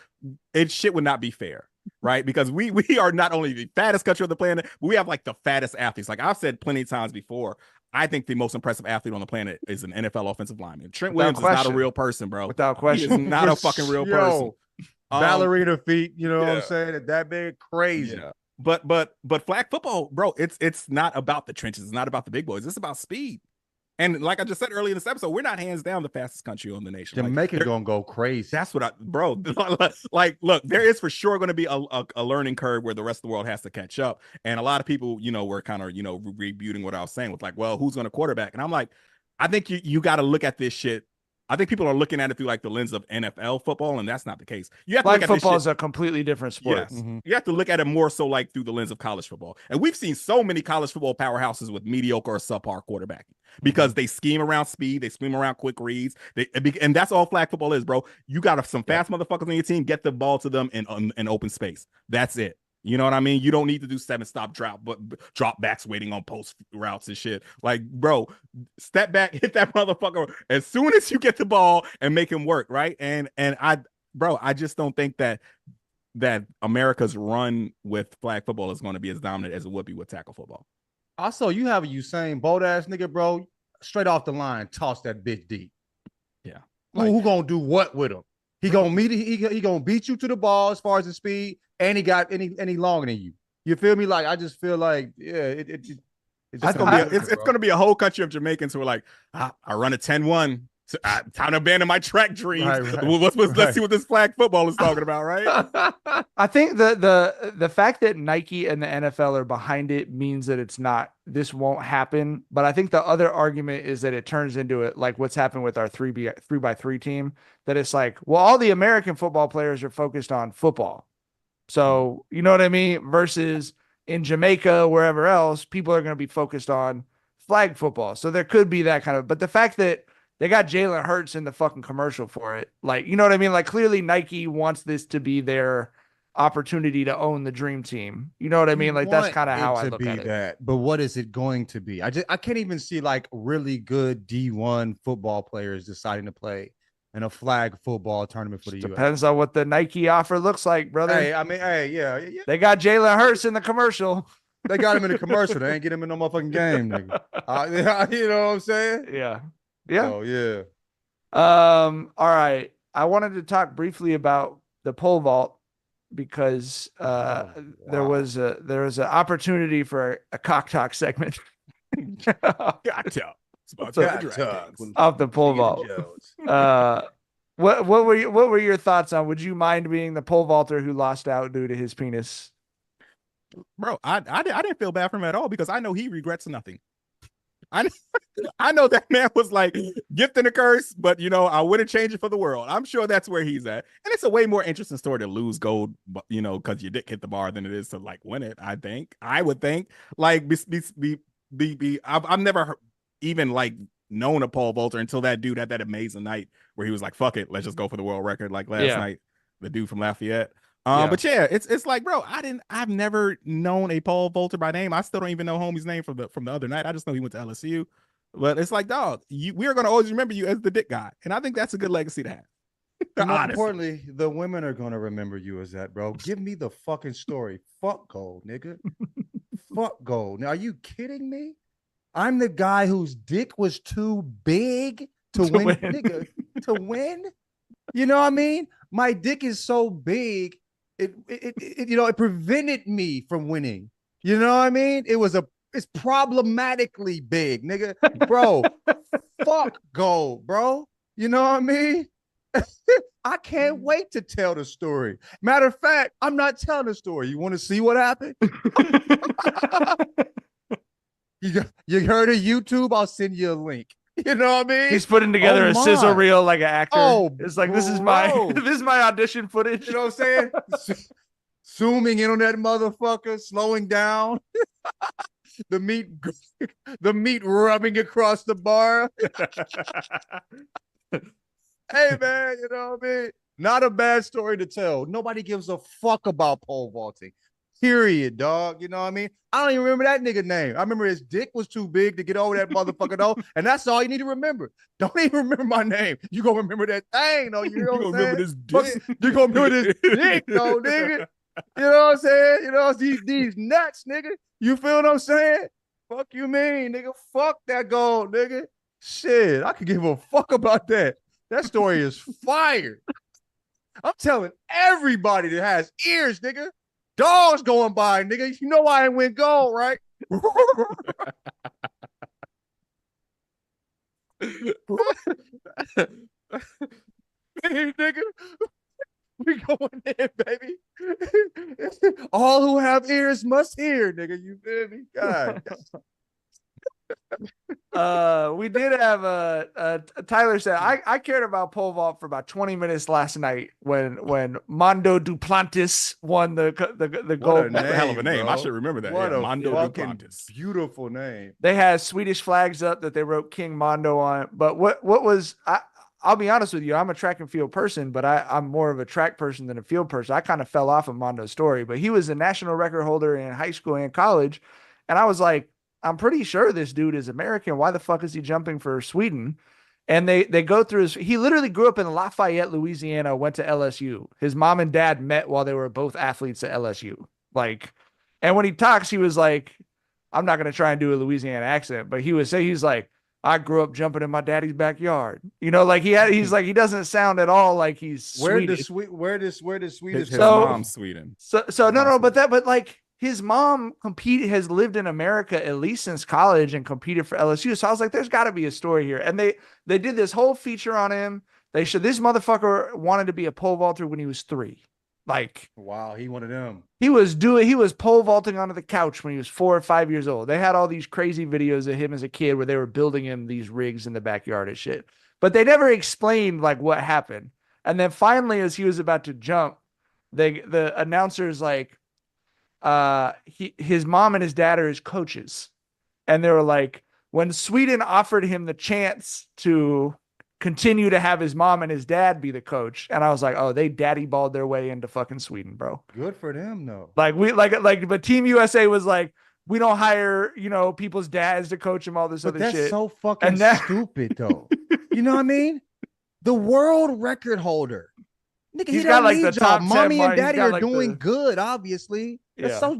Speaker 2: shit would not be fair, right? Because we are not only the fattest country on the planet, but we have like the fattest athletes. Like I've said plenty of times before, I think the most impressive athlete on the planet is an NFL offensive lineman. Trent Williams is not a real person, bro.
Speaker 3: Without question.
Speaker 2: He is not a fucking real person.
Speaker 1: Ballerina feet, you know what I'm saying? That big, crazy.
Speaker 2: Yeah. But flag football, bro, it's not about the trenches. It's not about the big boys. It's about speed. And like I just said earlier in this episode, we're not hands down the fastest country on the nation.
Speaker 1: Jamaica gonna go crazy.
Speaker 2: That's what bro. Like, look, there is for sure going to be a learning curve where the rest of the world has to catch up. And a lot of people, were kind of, rebuting what I was saying with like, well, who's going to quarterback? And I'm like, I think you got to look at this shit. I think people are looking at it through like the lens of NFL football, and that's not the case. You have to
Speaker 3: flag
Speaker 2: look at
Speaker 3: football is a completely different sport.
Speaker 2: Yes. Mm-hmm. You have to look at it more so like through the lens of college football. And we've seen so many college football powerhouses with mediocre or subpar quarterbacking because they scheme around speed, they scheme around quick reads, and that's all flag football is, bro. You got some fast motherfuckers on your team, get the ball to them in open space. That's it. You know what I mean? You don't need to do 7-stop drop backs waiting on post routes and shit. Like, bro, step back, hit that motherfucker as soon as you get the ball and make him work, right? And I just don't think that America's run with flag football is going to be as dominant as it would be with tackle football.
Speaker 1: Also, you have a Usain Bolt ass nigga, bro. Straight off the line, toss that bitch deep.
Speaker 2: Yeah.
Speaker 1: Who gonna do what with him? He gonna beat you to the ball as far as the speed, and he got any longer than you. You feel me? Like I just feel like it's
Speaker 2: gonna be a whole country of Jamaicans who are like, I run a 10-1. So, time to abandon my track dreams. Right. Let's see what this flag football is talking about, right?
Speaker 3: I think the fact that Nike and the NFL are behind it means that this won't happen. But I think the other argument is that it turns into it like what's happened with our 3x3 team, that it's like, well, all the American football players are focused on football. So, you know what I mean? Versus in Jamaica, wherever else, people are going to be focused on flag football. So there could be that kind of, but the fact that they got Jalen Hurts in the fucking commercial for it. Like, you know what I mean? Like clearly Nike wants this to be their opportunity to own the dream team. You know what I mean? Like that's kind of how I look at it.
Speaker 1: But what is it going to be? I can't even see like really good D1 football players deciding to play in a flag football tournament for the U.S.
Speaker 3: Depends on what the Nike offer looks like, brother.
Speaker 1: Yeah.
Speaker 3: They got Jalen Hurts in the commercial.
Speaker 1: They got him in the commercial. They ain't get him in no motherfucking game, nigga. You know what I'm saying?
Speaker 3: Yeah.
Speaker 1: Oh, yeah.
Speaker 3: All right. I wanted to talk briefly about the pole vault because there was an opportunity for a cock talk segment. Off the pole vault. What were your thoughts on? Would you mind being the pole vaulter who lost out due to his penis?
Speaker 2: Bro, I didn't feel bad for him at all because I know he regrets nothing. I know that man was like gifting a curse, but I wouldn't change it for the world. I'm sure that's where he's at. And it's a way more interesting story to lose gold, because your dick hit the bar than it is to like win it. I would think like I've never even like known a pole vaulter until that dude had that amazing night where he was like, fuck it, let's just go for the world record. Like last night, the dude from Lafayette. But yeah, it's like, bro, I've never known a pole vaulter by name. I still don't even know homie's name from the other night. I just know he went to LSU. But it's like, dog, we are going to always remember you as the dick guy. And I think that's a good legacy to have.
Speaker 1: More importantly, the women are going to remember you as that, bro. Give me the fucking story. Fuck gold, nigga. Fuck gold. Now, are you kidding me? I'm the guy whose dick was too big to win. Nigga, to win? You know what I mean? My dick is so big. It prevented me from winning. You know what I mean? It's problematically big, nigga. Bro, fuck gold, bro. You know what I mean? I can't wait to tell the story. Matter of fact, I'm not telling the story. You want to see what happened? You heard of YouTube? I'll send you a link.
Speaker 4: You know what I mean?
Speaker 3: He's putting together
Speaker 4: Oh
Speaker 3: a sizzle
Speaker 4: my.
Speaker 3: reel like an actor.
Speaker 4: Oh,
Speaker 3: it's like this is my
Speaker 4: bro.
Speaker 3: this is my audition footage.
Speaker 4: You know what I'm saying? Zooming in on that motherfucker, slowing down. the meat rubbing across the bar. Hey man, you know what I mean? Not a bad story to tell. Nobody gives a fuck about pole vaulting. Period, dog. You know what I mean? I don't even remember that nigga name. I remember his dick was too big to get over that motherfucker though, and that's all you need to remember. Don't even remember my name. You gonna remember that thing though. You know what I'm saying?
Speaker 2: Remember this dick.
Speaker 4: You gonna remember this dick though, nigga. You know what I'm saying? You know these nuts, nigga. You feel what I'm saying? Fuck you mean, nigga. Fuck that goal, nigga. Shit, I could give a fuck about that. That story is fire. I'm telling everybody that has ears, nigga. Dogs going by, nigga. You know I ain't win gold, right? Hey, nigga. We going in, baby. All who have ears must hear, nigga. You feel me? God.
Speaker 3: We did have Tyler said I cared about pole vault for about 20 minutes last night when Mondo Duplantis won the gold.
Speaker 2: That's a hell of a name.
Speaker 4: bro.
Speaker 2: I should remember that.
Speaker 4: What
Speaker 2: Yeah,
Speaker 4: a
Speaker 2: Mondo
Speaker 4: fucking
Speaker 2: Duplantis.
Speaker 4: beautiful name.
Speaker 3: They had Swedish flags up that they wrote King Mondo on. But what was I'll be honest with you, I'm a track and field person, but I'm more of a track person than a field person. I kind of fell off of Mondo's story, but he was a national record holder in high school and college, and I was like, I'm pretty sure this dude is American. Why the fuck is he jumping for Sweden? And they go through he literally grew up in Lafayette, Louisiana, went to LSU. His mom and dad met while they were both athletes at LSU. Like, and when he talks, he was like, I'm not going to try and do a Louisiana accent, but he's like, I grew up jumping in my daddy's backyard. You know, like he's like, he doesn't sound at all like he's Swedish.
Speaker 4: Where does Swedish
Speaker 2: His
Speaker 3: So-
Speaker 2: mom's Sweden.
Speaker 3: So no, but like his mom has lived in America at least since college and competed for LSU. So I was like, there's got to be a story here. And they did this whole feature on him. They showed this motherfucker wanted to be a pole vaulter when he was 3. Like,
Speaker 4: wow, he one of them.
Speaker 3: he was pole vaulting onto the couch when he was 4 or 5 years old. They had all these crazy videos of him as a kid where they were building him these rigs in the backyard and shit. But they never explained like what happened. And then finally, as he was about to jump, the announcer's like, his mom and his dad are his coaches. And they were like, when Sweden offered him the chance to continue to have his mom and his dad be the coach. And I was like, oh, they daddy balled their way into fucking Sweden, bro.
Speaker 4: Good for them, though.
Speaker 3: But Team USA was like, we don't hire, people's dads to coach them, all this
Speaker 4: But
Speaker 3: other
Speaker 4: that's
Speaker 3: shit.
Speaker 4: so fucking
Speaker 3: And that-
Speaker 4: stupid, though. You know what I mean? The world record holder. Nigga,
Speaker 3: He's
Speaker 4: he
Speaker 3: got,
Speaker 4: don't
Speaker 3: like,
Speaker 4: need
Speaker 3: the
Speaker 4: y'all.
Speaker 3: top 10
Speaker 4: Mommy
Speaker 3: mark.
Speaker 4: and
Speaker 3: He's
Speaker 4: daddy
Speaker 3: got,
Speaker 4: are
Speaker 3: like,
Speaker 4: doing
Speaker 3: the-
Speaker 4: good, obviously. That's
Speaker 3: Yeah.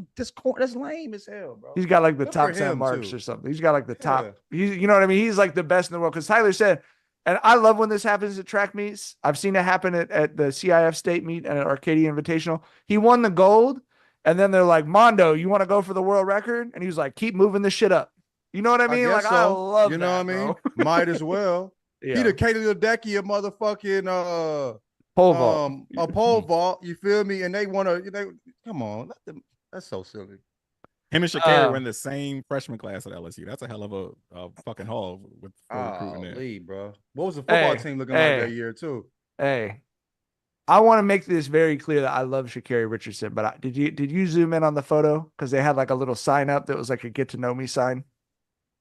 Speaker 4: that's lame as hell, bro.
Speaker 3: He's got like the
Speaker 4: Good
Speaker 3: top
Speaker 4: for
Speaker 3: 10
Speaker 4: him,
Speaker 3: marks
Speaker 4: too.
Speaker 3: or something. He's got like the top.
Speaker 4: Yeah.
Speaker 3: You know what I mean? He's like the best in the world. Because Tyler said, and I love when this happens at track meets. I've seen it happen at the CIF state meet and at Arcadia Invitational. He won the gold. And then they're like, Mondo, you want to go for the world record? And he was like, keep moving this shit up. You know what I mean?
Speaker 4: guess
Speaker 3: Like, I
Speaker 4: so.
Speaker 3: love
Speaker 4: You know
Speaker 3: that,
Speaker 4: what I mean?
Speaker 3: bro.
Speaker 4: Might as well.
Speaker 3: Yeah.
Speaker 4: He the Katie Ledecky of motherfucking
Speaker 3: Pole vault.
Speaker 4: a pole vault. You feel me? And they want to, come on. That's so silly.
Speaker 2: Him and Sha'Carri
Speaker 3: Uh,
Speaker 2: were in the same freshman class at LSU. That's a hell of a fucking haul with for recruiting there.
Speaker 4: Lee, bro. What was the football
Speaker 3: Hey,
Speaker 4: team looking
Speaker 3: hey.
Speaker 4: like that year too?
Speaker 3: Hey, I want to make this very clear that I love Sha'Carri Richardson, but did you zoom in on the photo? Because they had like a little sign up that was like a get to know me sign.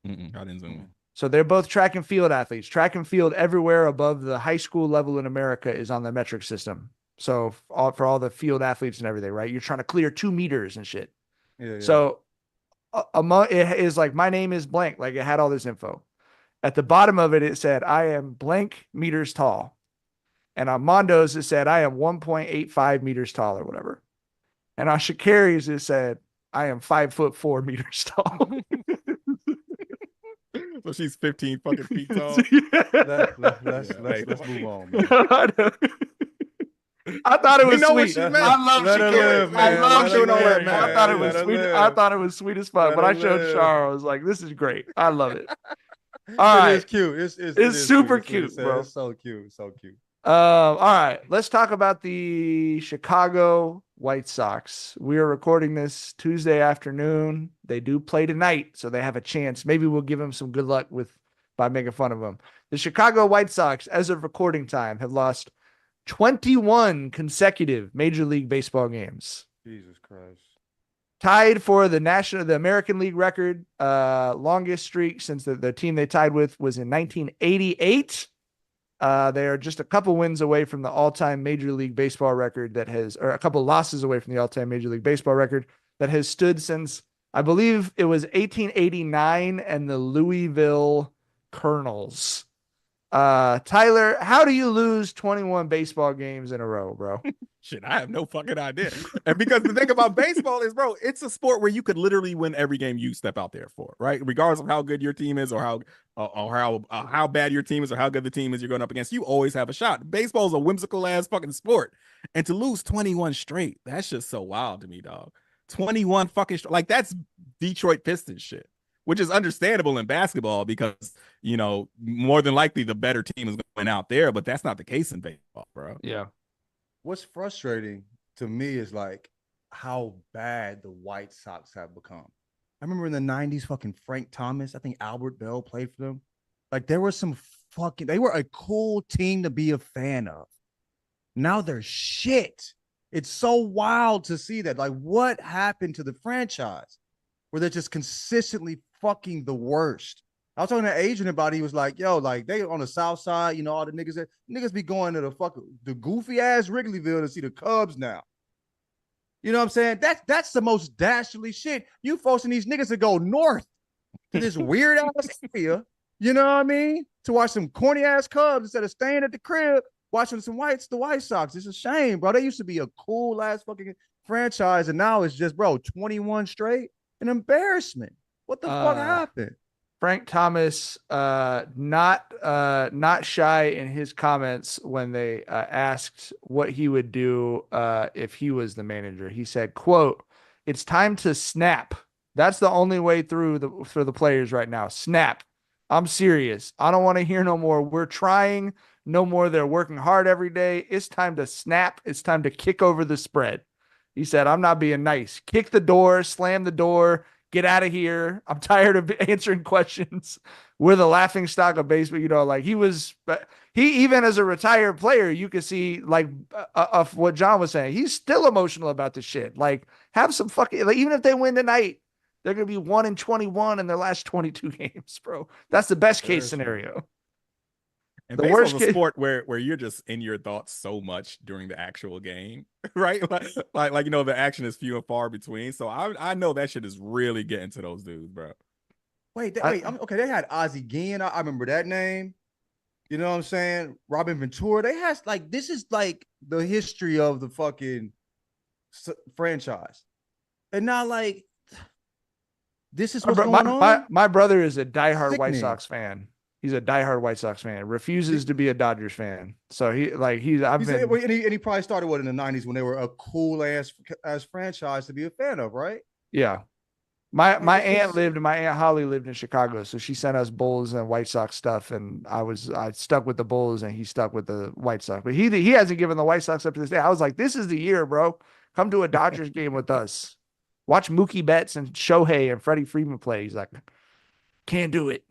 Speaker 2: I didn't zoom in.
Speaker 3: So they're both track and field athletes. Track and field everywhere above the high school level in America is on the metric system. So for all the field athletes and everything, right? You're trying to clear 2 meters and shit.
Speaker 4: Yeah.
Speaker 3: So among it is like, my name is blank. Like, it had all this info. At the bottom of it, it said, I am blank meters tall. And on Mondo's, it said, I am 1.85 meters tall or whatever. And on Sha'Carri's, it said, I am 5'4" meters tall.
Speaker 2: So she's 15 fucking feet tall.
Speaker 4: Let's move on, man.
Speaker 3: I thought it was
Speaker 4: know what
Speaker 3: sweet.
Speaker 4: she meant.
Speaker 3: I love
Speaker 4: Let her
Speaker 3: Sha'Carri.
Speaker 4: live,
Speaker 3: I
Speaker 4: man.
Speaker 3: love
Speaker 4: Let her
Speaker 3: Sha'Carri.
Speaker 4: live,
Speaker 3: I
Speaker 4: man.
Speaker 3: thought it was
Speaker 4: Let her
Speaker 3: sweet.
Speaker 4: live.
Speaker 3: I thought it was sweet as fuck.
Speaker 4: Let
Speaker 3: When I
Speaker 4: her
Speaker 3: showed
Speaker 4: live.
Speaker 3: Char, I was like, "This is great. I love it." All right.
Speaker 4: It is cute. It
Speaker 3: It's
Speaker 4: is
Speaker 3: super
Speaker 4: cute.
Speaker 3: cute, bro.
Speaker 4: It's so cute. So cute.
Speaker 3: All right. Let's talk about the Chicago White Sox. We are recording this Tuesday afternoon. They do play tonight, so they have a chance. Maybe we'll give them some good luck with by making fun of them. The Chicago White Sox, as of recording time, have lost 21 consecutive Major League Baseball games.
Speaker 4: Jesus Christ.
Speaker 3: Tied for the American League record, longest streak since the team they tied with was in 1988. They are just a couple wins away from the all-time Major League Baseball record or a couple losses away from the all-time Major League Baseball record that has stood since, I believe it was 1889 and the Louisville Colonels. Tyler, how do you lose 21 baseball games in a row, bro?
Speaker 2: Shit, I have no fucking idea. And because the thing about baseball is, bro, it's a sport where you could literally win every game you step out there for, right? Regardless of how good your team is or how bad your team is or how good the team is you're going up against, you always have a shot. Baseball is a whimsical ass fucking sport. And to lose 21 straight, that's just so wild to me, dog. 21 fucking like that's Detroit Pistons shit, which is understandable in basketball because, you know, more than likely the better team is going out there, but that's not the case in baseball, bro.
Speaker 3: Yeah.
Speaker 1: What's frustrating to me is like how bad the White Sox have become. I remember in the 90s, fucking Frank Thomas, I think Albert Bell played for them. Like they were a cool team to be a fan of. Now they're shit. It's so wild to see that. Like what happened to the franchise where they're just consistently fucking the worst? I was talking to an agent about it. He was like, yo, like they on the south side, you know, all the niggas be going to the goofy ass Wrigleyville to see the Cubs now. You know what I'm saying? That's the most dastardly shit. You forcing these niggas to go north to this weird ass area, you know what I mean? To watch some corny ass Cubs instead of staying at the crib watching the White Sox. It's a shame, bro. They used to be a cool ass fucking franchise, and now it's just, bro, 21 straight. An embarrassment. What the fuck happened?
Speaker 3: Frank Thomas, not shy in his comments when they asked what he would do if he was the manager. He said, quote, "It's time to snap. That's the only way through for the players right now. Snap. I'm serious. I don't want to hear no more. We're trying no more. They're working hard every day. It's time to snap. It's time to kick over the spread." He said, "I'm not being nice. Kick the door, slam the door. Get out of here. I'm tired of answering questions. We're the laughing stock of baseball." You know, like he even as a retired player, you could see like of what John was saying. He's still emotional about the shit. Like have some fucking, like even if they win tonight, they're going to be 1-21 in their last 22 games, bro. That's the best case scenario.
Speaker 2: And baseball's a sport where you're just in your thoughts so much during the actual game, right? Like you know, the action is few and far between. So I know that shit is really getting to those dudes, bro.
Speaker 1: Okay, they had Ozzie Guillen. I remember that name. You know what I'm saying? Robin Ventura. They had like, this is like the history of the fucking franchise. And now like, this is what's going on.
Speaker 3: My brother is a diehard White Sox fan. He's a diehard White Sox fan. Refuses to be a Dodgers fan. So he
Speaker 1: probably started in the 90s when they were a cool ass franchise to be a fan of, right?
Speaker 3: Yeah. My Aunt Holly lived in Chicago, so she sent us Bulls and White Sox stuff, and I stuck with the Bulls and he stuck with the White Sox. But he hasn't given the White Sox up to this day. I was like, this is the year, bro. Come to a Dodgers game with us. Watch Mookie Betts and Shohei and Freddie Freeman play. He's like, can't do it.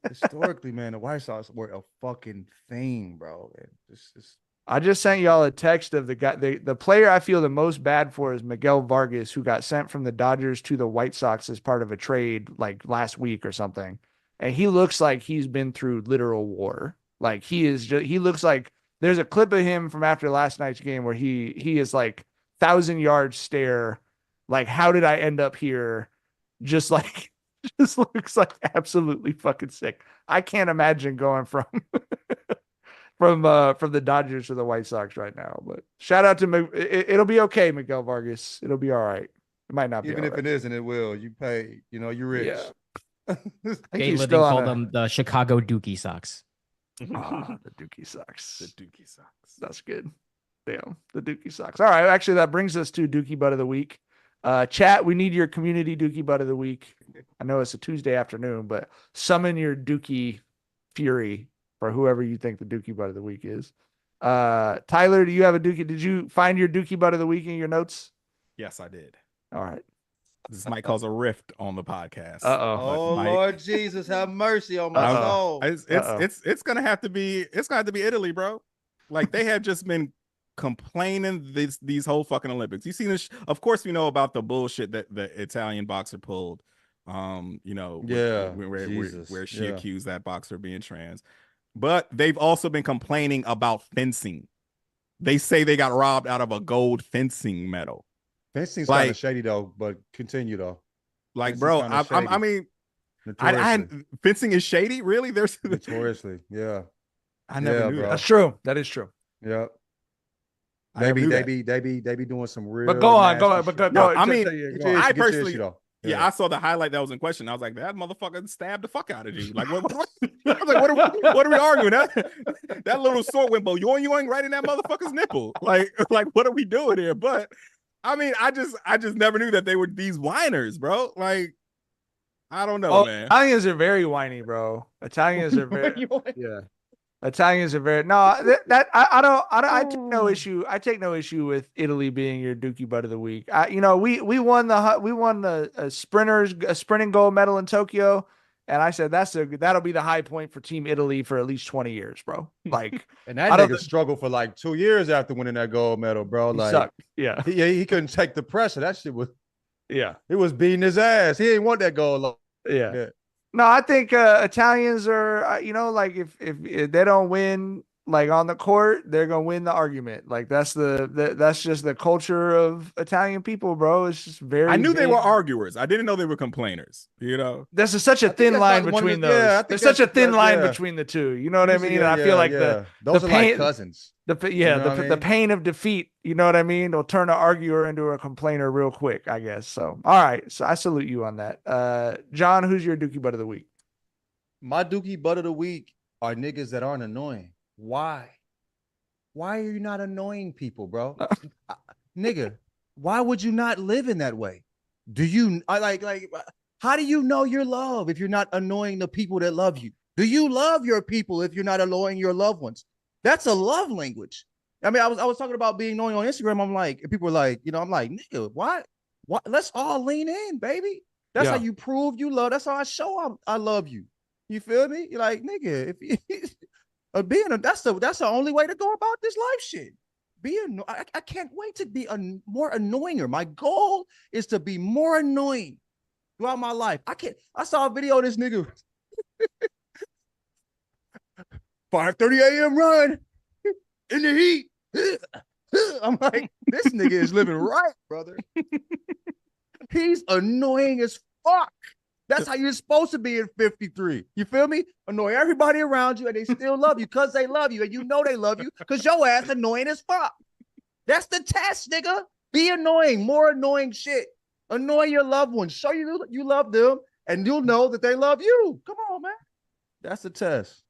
Speaker 1: Historically, man, the White Sox were a fucking thing, bro.
Speaker 3: I just sent y'all a text of the guy. The player I feel the most bad for is Miguel Vargas, who got sent from the Dodgers to the White Sox as part of a trade like last week or something. And he looks like he's been through literal war. Like he looks like there's a clip of him from after last night's game where he is like 1,000-yard stare. Like, how did I end up here? Just looks like absolutely fucking sick. I can't imagine going from the Dodgers to the White Sox right now. But shout out to it'll be okay, Miguel Vargas. It'll be all right. It might not be
Speaker 1: even if it isn't, it will. You pay. You know, you're rich.
Speaker 3: Yeah.
Speaker 5: Jay Living called them the Chicago Dookie Sox.
Speaker 3: The Dookie Sox. The Dookie Sox. That's good. Damn, the Dookie Sox. All right, actually, that brings us to Dookie Butt of the Week. Chat, we need your community Dookie Butt of the Week. I know it's a Tuesday afternoon, but summon your Dookie fury for whoever you think the Dookie Butt of the Week is. Tyler, do you have a Dookie? Did you find your Dookie Butt of the Week in your notes?
Speaker 2: Yes, I did.
Speaker 3: All right.
Speaker 2: This might cause a rift on the podcast.
Speaker 4: Oh
Speaker 2: Mike-
Speaker 4: Lord Jesus, have mercy on my soul.
Speaker 2: It's gonna have to be Italy, bro. Like they have just been complaining these whole fucking Olympics. You seen this? Of course, we know about the bullshit that the Italian boxer pulled. Where she accused that boxer of being trans. But they've also been complaining about fencing. They say they got robbed out of a gold fencing medal.
Speaker 1: Fencing's kind of shady though, but continue though.
Speaker 2: Like, bro, I mean, fencing is shady. Really? There's
Speaker 1: notoriously, yeah.
Speaker 2: I never knew that.
Speaker 3: That's true. That is true.
Speaker 1: Yeah. They be doing some real.
Speaker 3: But go on. But go.
Speaker 2: No, I mean,
Speaker 1: I personally,
Speaker 2: yeah, I saw the highlight that was in question. I was like, that motherfucker stabbed the fuck out of you. Like, what? I was like, what are we arguing? That little sword went yoing right in that motherfucker's nipple. Like, what are we doing here? But I mean, I just never knew that they were these whiners, bro. Like, I don't know, man.
Speaker 3: Italians are very whiny, bro. Italians are very Italians are very I take no issue. I take no issue with Italy being your Dookie butt of the week. We won the sprinting gold medal in Tokyo, and I said that'll be the high point for Team Italy for at least 20 years, bro. Like,
Speaker 1: and that nigga struggled for like 2 years after winning that gold medal, bro. Like,
Speaker 3: sucked. Yeah,
Speaker 1: he couldn't take the pressure. That shit was,
Speaker 3: yeah,
Speaker 1: it was beating his ass. He didn't want that gold.
Speaker 3: Yeah. No, I think Italians are, like if they don't win like on the court, they're gonna win the argument. Like that's just the culture of Italian people, bro. It's just very.
Speaker 2: I knew they were arguers. I didn't know they were complainers.
Speaker 3: There's such a thin line between those. There's such a thin line between the two. You know what I mean? And I feel like those
Speaker 1: are like cousins.
Speaker 3: The pain of defeat. You know what I mean? Will turn an arguer into a complainer real quick, I guess. So, all right. So I salute you on that. John, who's your Dookie butt of the week?
Speaker 1: My Dookie butt of the week are niggas that aren't annoying. Why? Why are you not annoying people, bro? Nigga, why would you not live in that way? How do you know your love if you're not annoying the people that love you? Do you love your people if you're not annoying your loved ones? That's a love language. I mean, I was talking about being annoying on Instagram. I'm like, people were like, I'm like, nigga, what? Let's all lean in, baby. That's how you prove you love. That's how I show I love you. You feel me? You're like, nigga, that's the only way to go about this life shit. I can't wait to be more annoyinger. My goal is to be more annoying throughout my life. I saw a video of this nigga 5:30 a.m. run in the heat. I'm like, this nigga is living right, brother. He's annoying as fuck. That's how you're supposed to be in 53. You feel me? Annoy everybody around you and they still love you because they love you. And you know they love you because your ass annoying as fuck. That's the test, nigga. Be annoying. More annoying shit. Annoy your loved ones. Show you love them and you'll know that they love you. Come on, man. That's the test.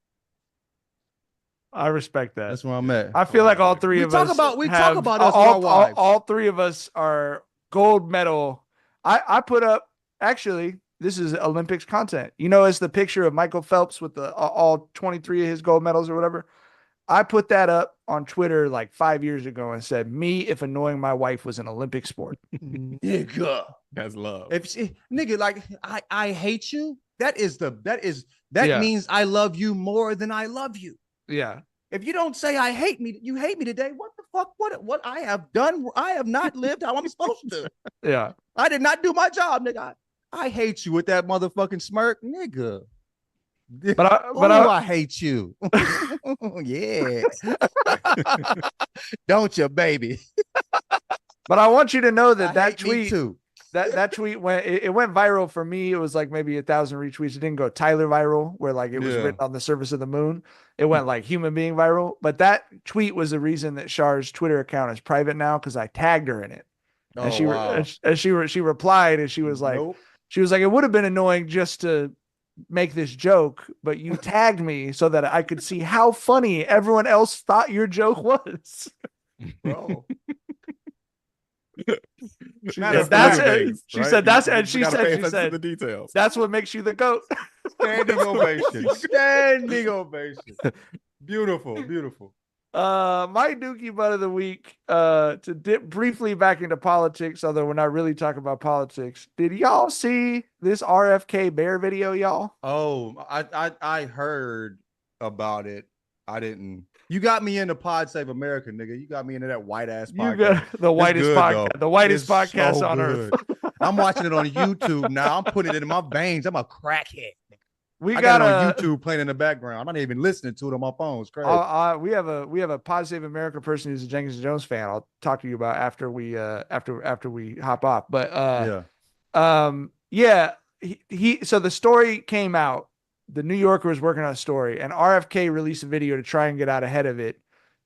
Speaker 3: I respect that.
Speaker 1: That's where I'm at.
Speaker 3: I feel like all three of us
Speaker 1: talk about us our wives.
Speaker 3: All three of us are gold medal. I put up, actually, this is Olympics content. It's the picture of Michael Phelps with all 23 of his gold medals or whatever. I put that up on Twitter like 5 years ago and said, me if annoying my wife was an Olympic sport.
Speaker 1: Nigga.
Speaker 2: That's love.
Speaker 1: Nigga, like, I hate you. That means I love you more than I love you.
Speaker 3: Yeah.
Speaker 1: If you don't say you hate me today, what the fuck? What I have done? I have not lived how I'm supposed to.
Speaker 3: Yeah.
Speaker 1: I did not do my job, nigga. I hate you with that motherfucking smirk, nigga. But I hate you. Yeah. Don't you, baby?
Speaker 3: But I want you to know that tweet
Speaker 1: too.
Speaker 3: That tweet went viral for me. It was like maybe 1,000 retweets. It didn't go Tyler viral where like it was written on the surface of the moon. It went like human being viral. But that tweet was the reason that Char's Twitter account is private now because I tagged her in it. And she replied and she was like, it would have been annoying just to make this joke, but you tagged me so that I could see how funny everyone else thought your joke was.
Speaker 1: Bro.
Speaker 3: She said that's
Speaker 2: the details.
Speaker 3: That's what makes you the GOAT.
Speaker 1: Standing ovation. Standing ovation. Beautiful, beautiful.
Speaker 3: My Dookie butt of the week, to dip briefly back into politics, although we're not really talking about politics. Did y'all see this RFK Bear video, y'all?
Speaker 4: Oh, I heard about it. I didn't. You got me into Pod Save America, nigga. You got me into that white ass
Speaker 3: You
Speaker 4: podcast.
Speaker 3: got the whitest
Speaker 4: good,
Speaker 3: podcast,
Speaker 4: though.
Speaker 3: the whitest
Speaker 4: It's
Speaker 3: podcast
Speaker 4: so
Speaker 3: on earth.
Speaker 4: good. I'm watching it on YouTube now. I'm putting it in my veins. I'm a crackhead.
Speaker 3: We
Speaker 4: I
Speaker 3: got
Speaker 4: got it on YouTube playing in the background. I'm not even listening to it on my phone. It's crazy.
Speaker 3: we have a Pod Save America person who's a Jenkins and Jones fan. I'll talk to you about after we hop off. But so the story came out. The New Yorker was working on a story, and RFK released a video to try and get out ahead of it,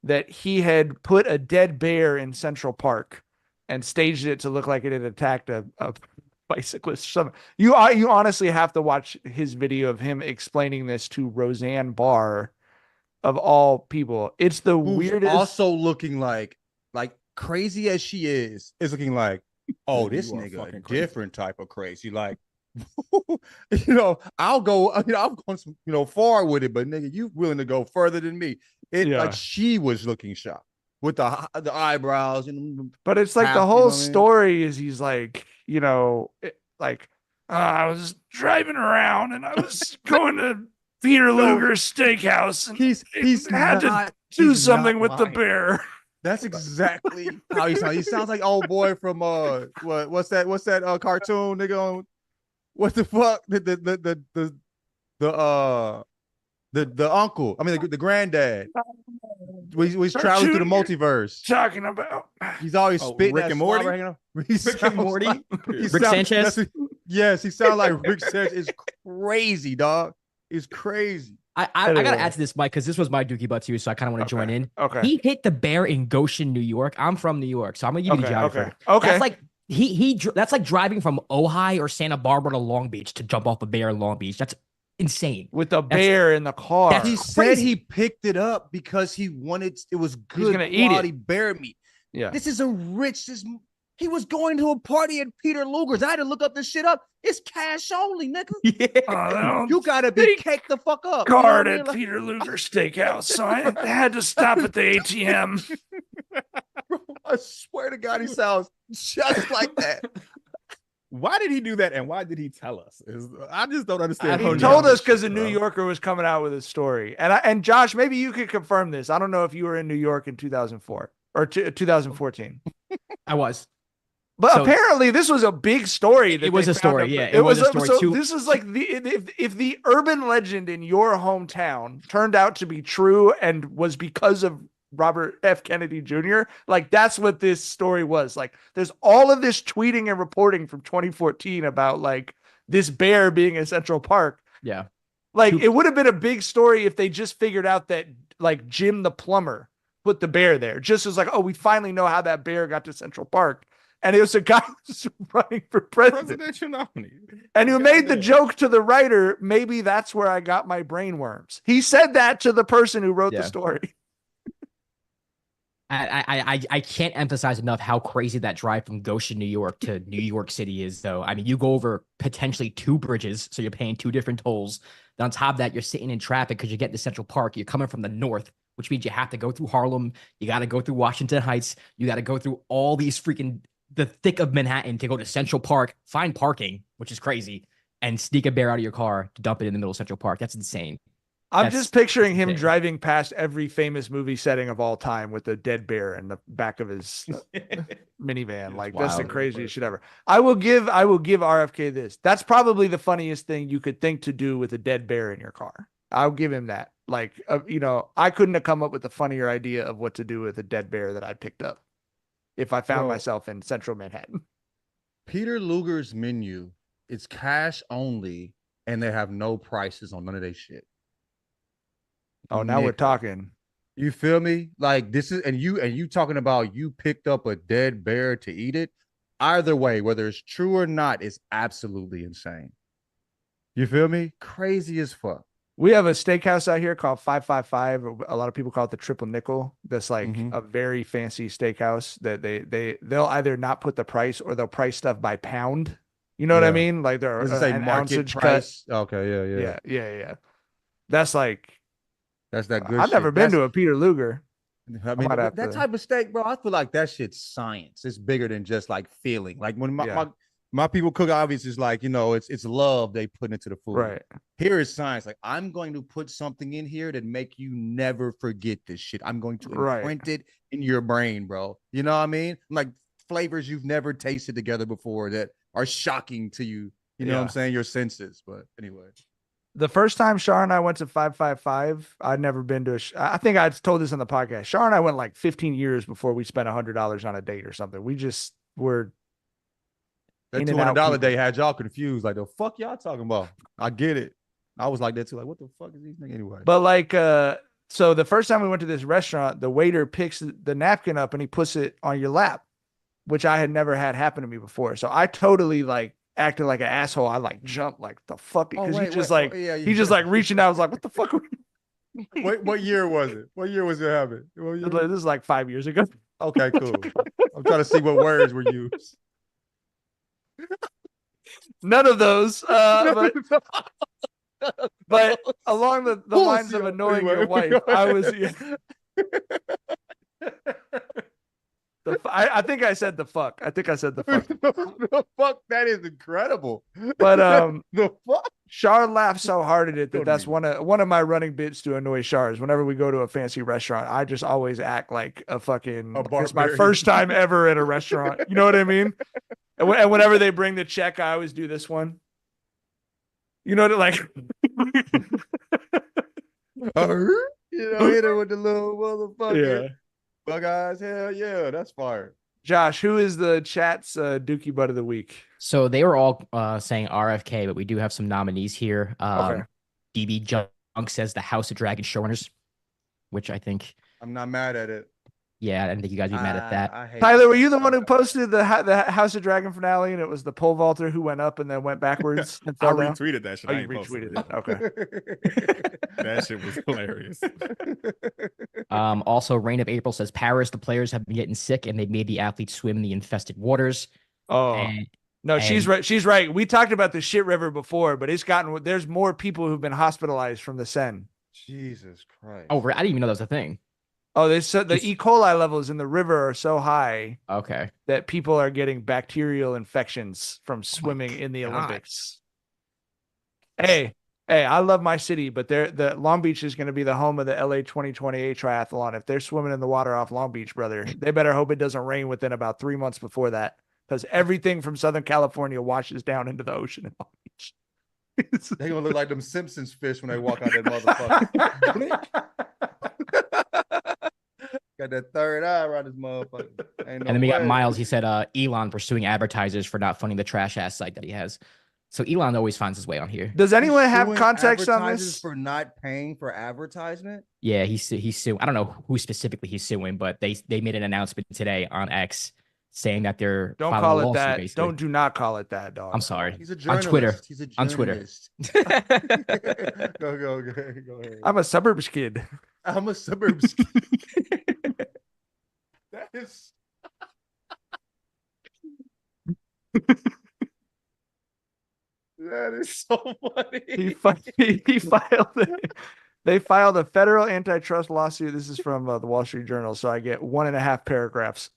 Speaker 3: that he had put a dead bear in Central Park and staged it to look like it had attacked a bicyclist. You honestly have to watch his video of him explaining this to Roseanne Barr, of all people. It's the
Speaker 4: Who's
Speaker 3: weirdest.
Speaker 4: Also looking like crazy as she is looking like, oh, this
Speaker 2: You are
Speaker 4: nigga a
Speaker 2: fucking crazy.
Speaker 4: different type of crazy. Like, I'll go, I've gone some, far with it, but nigga, you willing to go further than me. Like she was looking shocked with the eyebrows and
Speaker 3: But it's like the whole story is he's like, I was driving around and I was going to Peter Luger's steakhouse and
Speaker 4: he's
Speaker 3: had to do something with the bear.
Speaker 4: That's exactly how he sounds. He sounds like old boy from what's that cartoon nigga? What the fuck? The uncle. I mean the granddad. He's traveling through the multiverse.
Speaker 3: Talking about.
Speaker 4: He's always spitting
Speaker 2: Rick
Speaker 4: that
Speaker 2: and Morty?
Speaker 4: slobber hanging out.
Speaker 5: Rick and Morty?
Speaker 4: Rick
Speaker 5: Sanchez?
Speaker 4: Yes, he sounds like Rick Sanchez. It's crazy, dog. It's crazy.
Speaker 5: I gotta add to this, Mike, because this was my Dookie butt too, so I kind of want to join in.
Speaker 3: Okay.
Speaker 5: He hit the bear in Goshen, New York. I'm from New York, so I'm gonna give you the geography.
Speaker 3: Okay.
Speaker 5: That's like that's like driving from Ojai or Santa Barbara to Long Beach to jump off a bear in Long Beach. That's insane.
Speaker 3: With a bear in the car.
Speaker 5: That's
Speaker 4: He
Speaker 5: crazy.
Speaker 4: said he picked it up because he wanted it was good
Speaker 3: gonna eat
Speaker 4: quality bear meat.
Speaker 3: Yeah.
Speaker 4: This is he was going to a party at Peter Luger's. I had to look up this shit up. It's cash only, nigga.
Speaker 5: Yeah.
Speaker 4: You gotta be caked the fuck up.
Speaker 3: Card
Speaker 4: You know
Speaker 3: at
Speaker 4: what I mean?
Speaker 3: Peter Luger's Steakhouse, so I had to stop at the ATM.
Speaker 4: I swear to God, he sounds just like that.
Speaker 2: Why did he do that, and why did he tell us? I just don't understand.
Speaker 3: He told us because the New Yorker was coming out with a story, and Josh, maybe you could confirm this. I don't know if you were in New York in 2004 or 2014.
Speaker 5: I was.
Speaker 3: But
Speaker 5: So-
Speaker 3: apparently, this was a big story. That
Speaker 5: It was
Speaker 3: they
Speaker 5: a
Speaker 3: found
Speaker 5: story,
Speaker 3: out-
Speaker 5: yeah, it was a story
Speaker 3: So
Speaker 5: too.
Speaker 3: this is like if the urban legend in your hometown turned out to be true and was because of Robert F. Kennedy Jr., like that's what this story was. Like, there's all of this tweeting and reporting from 2014 about like this bear being in Central Park.
Speaker 5: Yeah.
Speaker 3: Like, it would have been a big story if they just figured out that like Jim the plumber put the bear there. Just as like, oh, we finally know how that bear got to Central Park. And it was a guy who's running for president.
Speaker 2: Presidential nominee.
Speaker 3: And who made the joke to the writer, maybe that's where I got my brain worms. He said that to the person who wrote the story.
Speaker 5: I can't emphasize enough how crazy that drive from Goshen, New York to New York City is, though. I mean, you go over potentially 2 bridges, so you're paying 2 different tolls. Then on top of that, you're sitting in traffic because you get to Central Park. You're coming from the north, which means you have to go through Harlem. You got to go through Washington Heights. You got to go through all these the thick of Manhattan to go to Central Park, find parking, which is crazy, and sneak a bear out of your car to dump it in the middle of Central Park. That's insane.
Speaker 3: I'm just picturing him driving past every famous movie setting of all time with a dead bear in the back of his minivan. Like, that's the craziest shit ever. I will give RFK this. That's probably the funniest thing you could think to do with a dead bear in your car. I'll give him that. Like, I couldn't have come up with a funnier idea of what to do with a dead bear that I picked up if I found myself in central Manhattan.
Speaker 4: Peter Luger's menu is cash only, and they have no prices on none of their shit.
Speaker 3: Oh, now we're talking.
Speaker 4: You feel me? Like, this is, and you talking about you picked up a dead bear to eat it. Either way, whether it's true or not, is absolutely insane. You feel me? Crazy as fuck.
Speaker 3: We have a steakhouse out here called 555. A lot of people call it the Triple Nickel. That's like a very fancy steakhouse that they'll either not put the price or they'll price stuff by pound. You know what I mean? Like, they're
Speaker 4: an market price.
Speaker 3: Cut.
Speaker 4: Okay,
Speaker 3: Yeah. That's like,
Speaker 4: that's that good.
Speaker 3: I've never been to a Peter Luger.
Speaker 4: I mean,
Speaker 3: might have
Speaker 4: that
Speaker 3: to-
Speaker 4: type of steak, bro, I feel like that shit's science. It's bigger than just like feeling. Like when my people cook, obviously, it's like, it's love they put into the food.
Speaker 3: Right.
Speaker 4: Here is science. Like, I'm going to put something in here that make you never forget this shit. I'm going to imprint it in your brain, bro. You know what I mean? Like flavors you've never tasted together before that are shocking to you. You know what I'm saying? Your senses. But anyway.
Speaker 3: The first time Shar and I went to 555, I'd never been to I think I told this on the podcast. Shar and I went like 15 years before we spent $100 on a date or something. We just were.
Speaker 4: That $200 day had y'all confused. Like, the fuck y'all talking about? I get it. I was like that too. Like, what the fuck is these niggas anyway?
Speaker 3: But like, so the first time we went to this restaurant, the waiter picks the napkin up and he puts it on your lap, which I had never had happen to me before. So I totally like acted like an asshole. I like jumped like the fuck because he just like reaching out. I was like, what the fuck?
Speaker 4: What year was it? What year was it happening?
Speaker 3: This is like 5 years ago.
Speaker 4: Okay, cool. I'm trying to see what words were used.
Speaker 3: None of those. But along the lines of annoying your wife, I was. I think I said the fuck.
Speaker 4: The fuck, that is incredible.
Speaker 3: But
Speaker 4: the fuck.
Speaker 3: Shar laughed so hard at it that's one of my running bits to annoy Shars. Whenever we go to a fancy restaurant, I just always act like it's my first time ever at a restaurant. You know what I mean? And whenever they bring the check, I always do this one. You know, like
Speaker 4: hit her with the little motherfucker. Bug eyes, hell yeah, that's fire.
Speaker 3: Josh, who is the chat's Dookie butt of the week?
Speaker 5: So they were all saying RFK, but we do have some nominees here.
Speaker 3: Okay.
Speaker 5: DB Junk says the House of Dragon showrunners, which I think.
Speaker 4: I'm not mad at it.
Speaker 5: Yeah, I didn't think you guys would be mad at that.
Speaker 3: Tyler, were you the one who posted the House of Dragon finale and it was the pole vaulter who went up and then went backwards? And
Speaker 2: I
Speaker 3: fell down?
Speaker 2: retweeted that shit.
Speaker 3: Oh,
Speaker 2: I
Speaker 3: you
Speaker 2: ain't posted
Speaker 3: retweeted it. Okay.
Speaker 2: That shit was hilarious.
Speaker 5: Also, Rain of April says Paris, the players have been getting sick and they made the athletes swim in the infested waters.
Speaker 3: Oh, no, she's right. She's right. We talked about the shit river before, but there's more people who've been hospitalized from the Seine.
Speaker 4: Jesus Christ.
Speaker 5: Oh, I didn't even know that was a thing.
Speaker 3: Oh, they said the E. coli levels in the river are so high.
Speaker 5: Okay.
Speaker 3: That people are getting bacterial infections from swimming in the Olympics. Hey, I love my city, but the Long Beach is going to be the home of the LA 2028 triathlon. If they're swimming in the water off Long Beach, brother, they better hope it doesn't rain within about 3 months before that, because everything from Southern California washes down into the ocean in Long Beach.
Speaker 4: They gonna look like them Simpsons fish when they walk out that motherfucker. Got that third eye around his motherfucker.
Speaker 5: And then we got Miles. He said Elon pursuing advertisers for not funding the trash ass site that he has. So Elon always finds his way on here.
Speaker 3: Does anyone have context on this?
Speaker 4: For not paying for advertisement?
Speaker 5: Yeah, he's suing. I don't know who specifically he's suing, but they made an announcement today on X saying that they're
Speaker 3: don't call it that. Basically. Do not call it that, dog.
Speaker 5: I'm sorry.
Speaker 4: He's a journalist.
Speaker 5: On Twitter.
Speaker 4: He's a
Speaker 5: journalist.
Speaker 4: On Twitter. Go ahead.
Speaker 3: I'm a suburbs kid.
Speaker 4: I'm a suburbs kid. That is. That is so funny.
Speaker 3: He filed it. They filed a federal antitrust lawsuit. This is from the Wall Street Journal, so I get 1.5 paragraphs.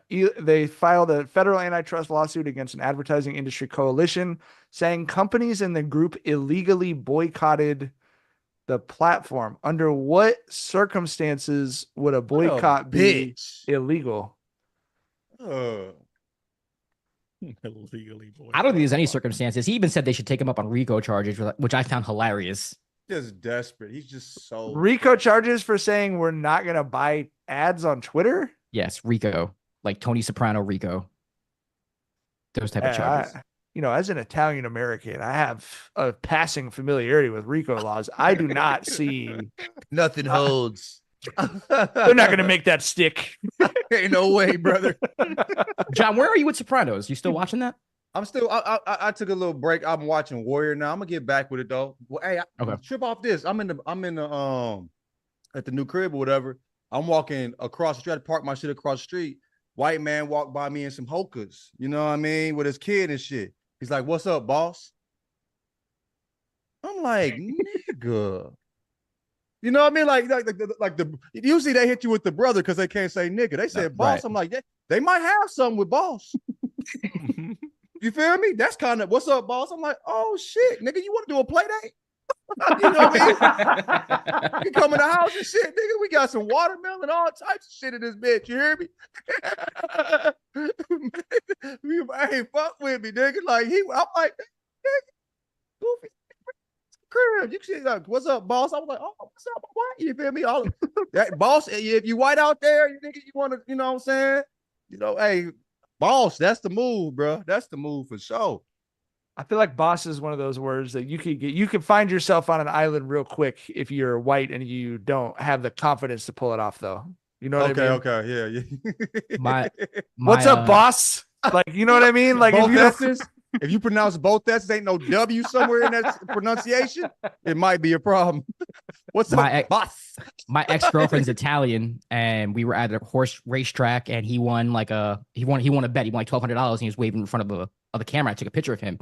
Speaker 3: They filed a federal antitrust lawsuit against an advertising industry coalition, saying companies in the group illegally boycotted the platform. Under what circumstances would a boycott be illegal?
Speaker 2: Illegally boycott.
Speaker 5: I don't think there's any circumstances. He even said they should take him up on RICO charges, which I found hilarious.
Speaker 4: Just desperate. He's just so
Speaker 3: RICO charges for saying we're not gonna buy ads on Twitter.
Speaker 5: Yes, RICO, like Tony Soprano RICO. Those type of charges.
Speaker 3: As an Italian American, I have a passing familiarity with RICO laws. I do not see
Speaker 4: nothing holds.
Speaker 3: They're not gonna make that stick.
Speaker 4: Ain't no way, brother.
Speaker 5: John, where are you with Sopranos? You still watching that?
Speaker 4: I'm still. I took a little break. I'm watching Warrior now. I'm gonna get back with it though. Well, hey, trip off this. I'm in the at the new crib or whatever. I'm walking across the street. I had to park my shit across the street. White man walked by me in some Hokas. You know what I mean, with his kid and shit. He's like, "What's up, boss?" I'm like, "Nigga." You know what I mean? Like the usually they hit you with the brother because they can't say nigga. They said boss.
Speaker 5: right.
Speaker 4: I'm like, they might have something with boss. You feel me? That's kind of what's up, boss. I'm like, oh shit, nigga, you want to do a play date? You know what I mean? You come in the house and shit, nigga. We got some watermelon, all types of shit in this bitch. You hear me? Hey, fuck with me, nigga. Like I'm like, nigga, goofy. Crib. You can see like, what's up, boss? I was like, oh, what's up, white? You feel me? All that boss, if you white out there, you nigga, you want to, you know what I'm saying? You know, hey, boss, that's the move, bro. That's the move for sure.
Speaker 3: I feel like boss is one of those words that you could get. You can find yourself on an island real quick if you're white and you don't have the confidence to pull it off, though. You know what I mean?
Speaker 4: Okay, yeah.
Speaker 3: What's up, boss? Like, you know what I mean? Like,
Speaker 4: if you pronounce both S's, ain't no W somewhere in that pronunciation, it might be a problem. What's up, boss?
Speaker 5: My ex-girlfriend's Italian, and we were at a horse racetrack, and he won a bet. He won like $1,200, and he was waving in front of the camera. I took a picture of him.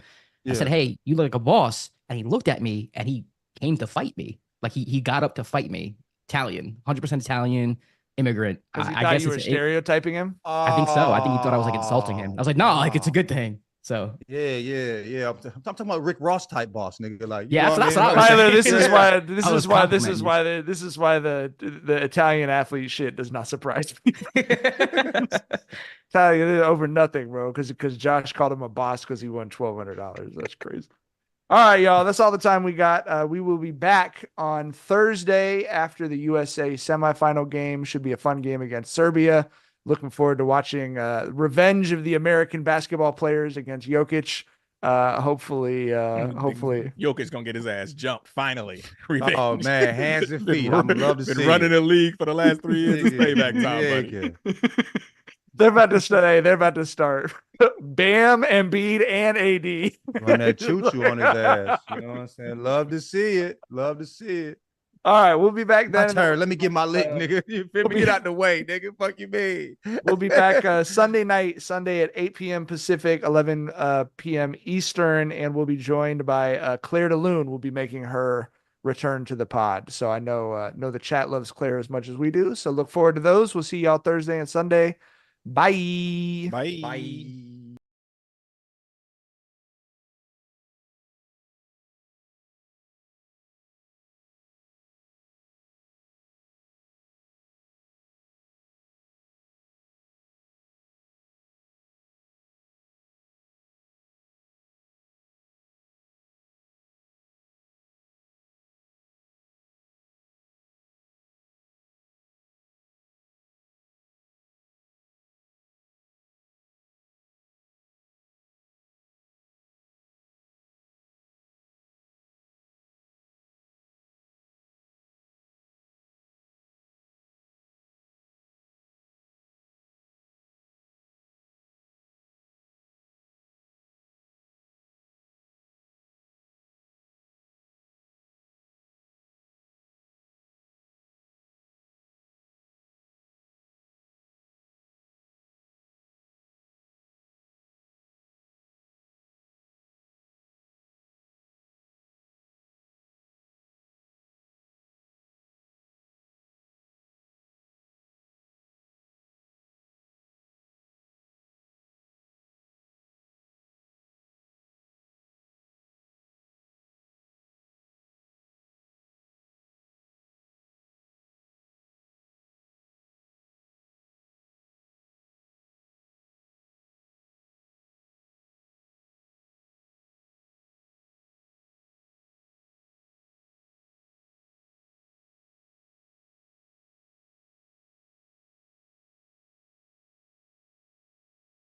Speaker 5: I said, "Hey, you look like a boss," and he looked at me, and he came to fight me. Like he got up to fight me. Italian, 100% Italian. Immigrant.
Speaker 3: I guess you were stereotyping him.
Speaker 5: I think so. I think he thought I was like insulting him. I was like, no, like it's a good thing. So
Speaker 4: yeah. I'm talking about Rick Ross type boss, nigga. Like,
Speaker 5: yeah, that's what I was
Speaker 3: Tyler,
Speaker 5: saying.
Speaker 3: this is why the Italian athlete shit does not surprise me. Italian over nothing, bro. Because Josh called him a boss because he won $1,200. That's crazy. All right, y'all. That's all the time we got. We will be back on Thursday after the USA semifinal game. Should be a fun game against Serbia. Looking forward to watching revenge of the American basketball players against Jokic. Hopefully
Speaker 2: Jokic's gonna get his ass jumped finally.
Speaker 4: Oh man, hands and feet. I'm love to see.
Speaker 2: Been running the league for the last 3 years. It's payback time, buddy.
Speaker 3: They're about to start. Hey, they're about to start. Bam, Embiid, and AD.
Speaker 4: Run that choo-choo on his ass. You know what I'm saying? Love to see it. Love to see it.
Speaker 3: All right, we'll be back then.
Speaker 4: My turn. Let me get my lick, nigga. You feel me? Get out the way, nigga. Fuck you, mean?
Speaker 3: We'll be back Sunday at 8 p.m. Pacific, 11 p.m. Eastern, and we'll be joined by Claire DeLune. We'll be making her return to the pod. So I know the chat loves Claire as much as we do. So look forward to those. We'll see y'all Thursday and Sunday. Bye.
Speaker 2: Bye.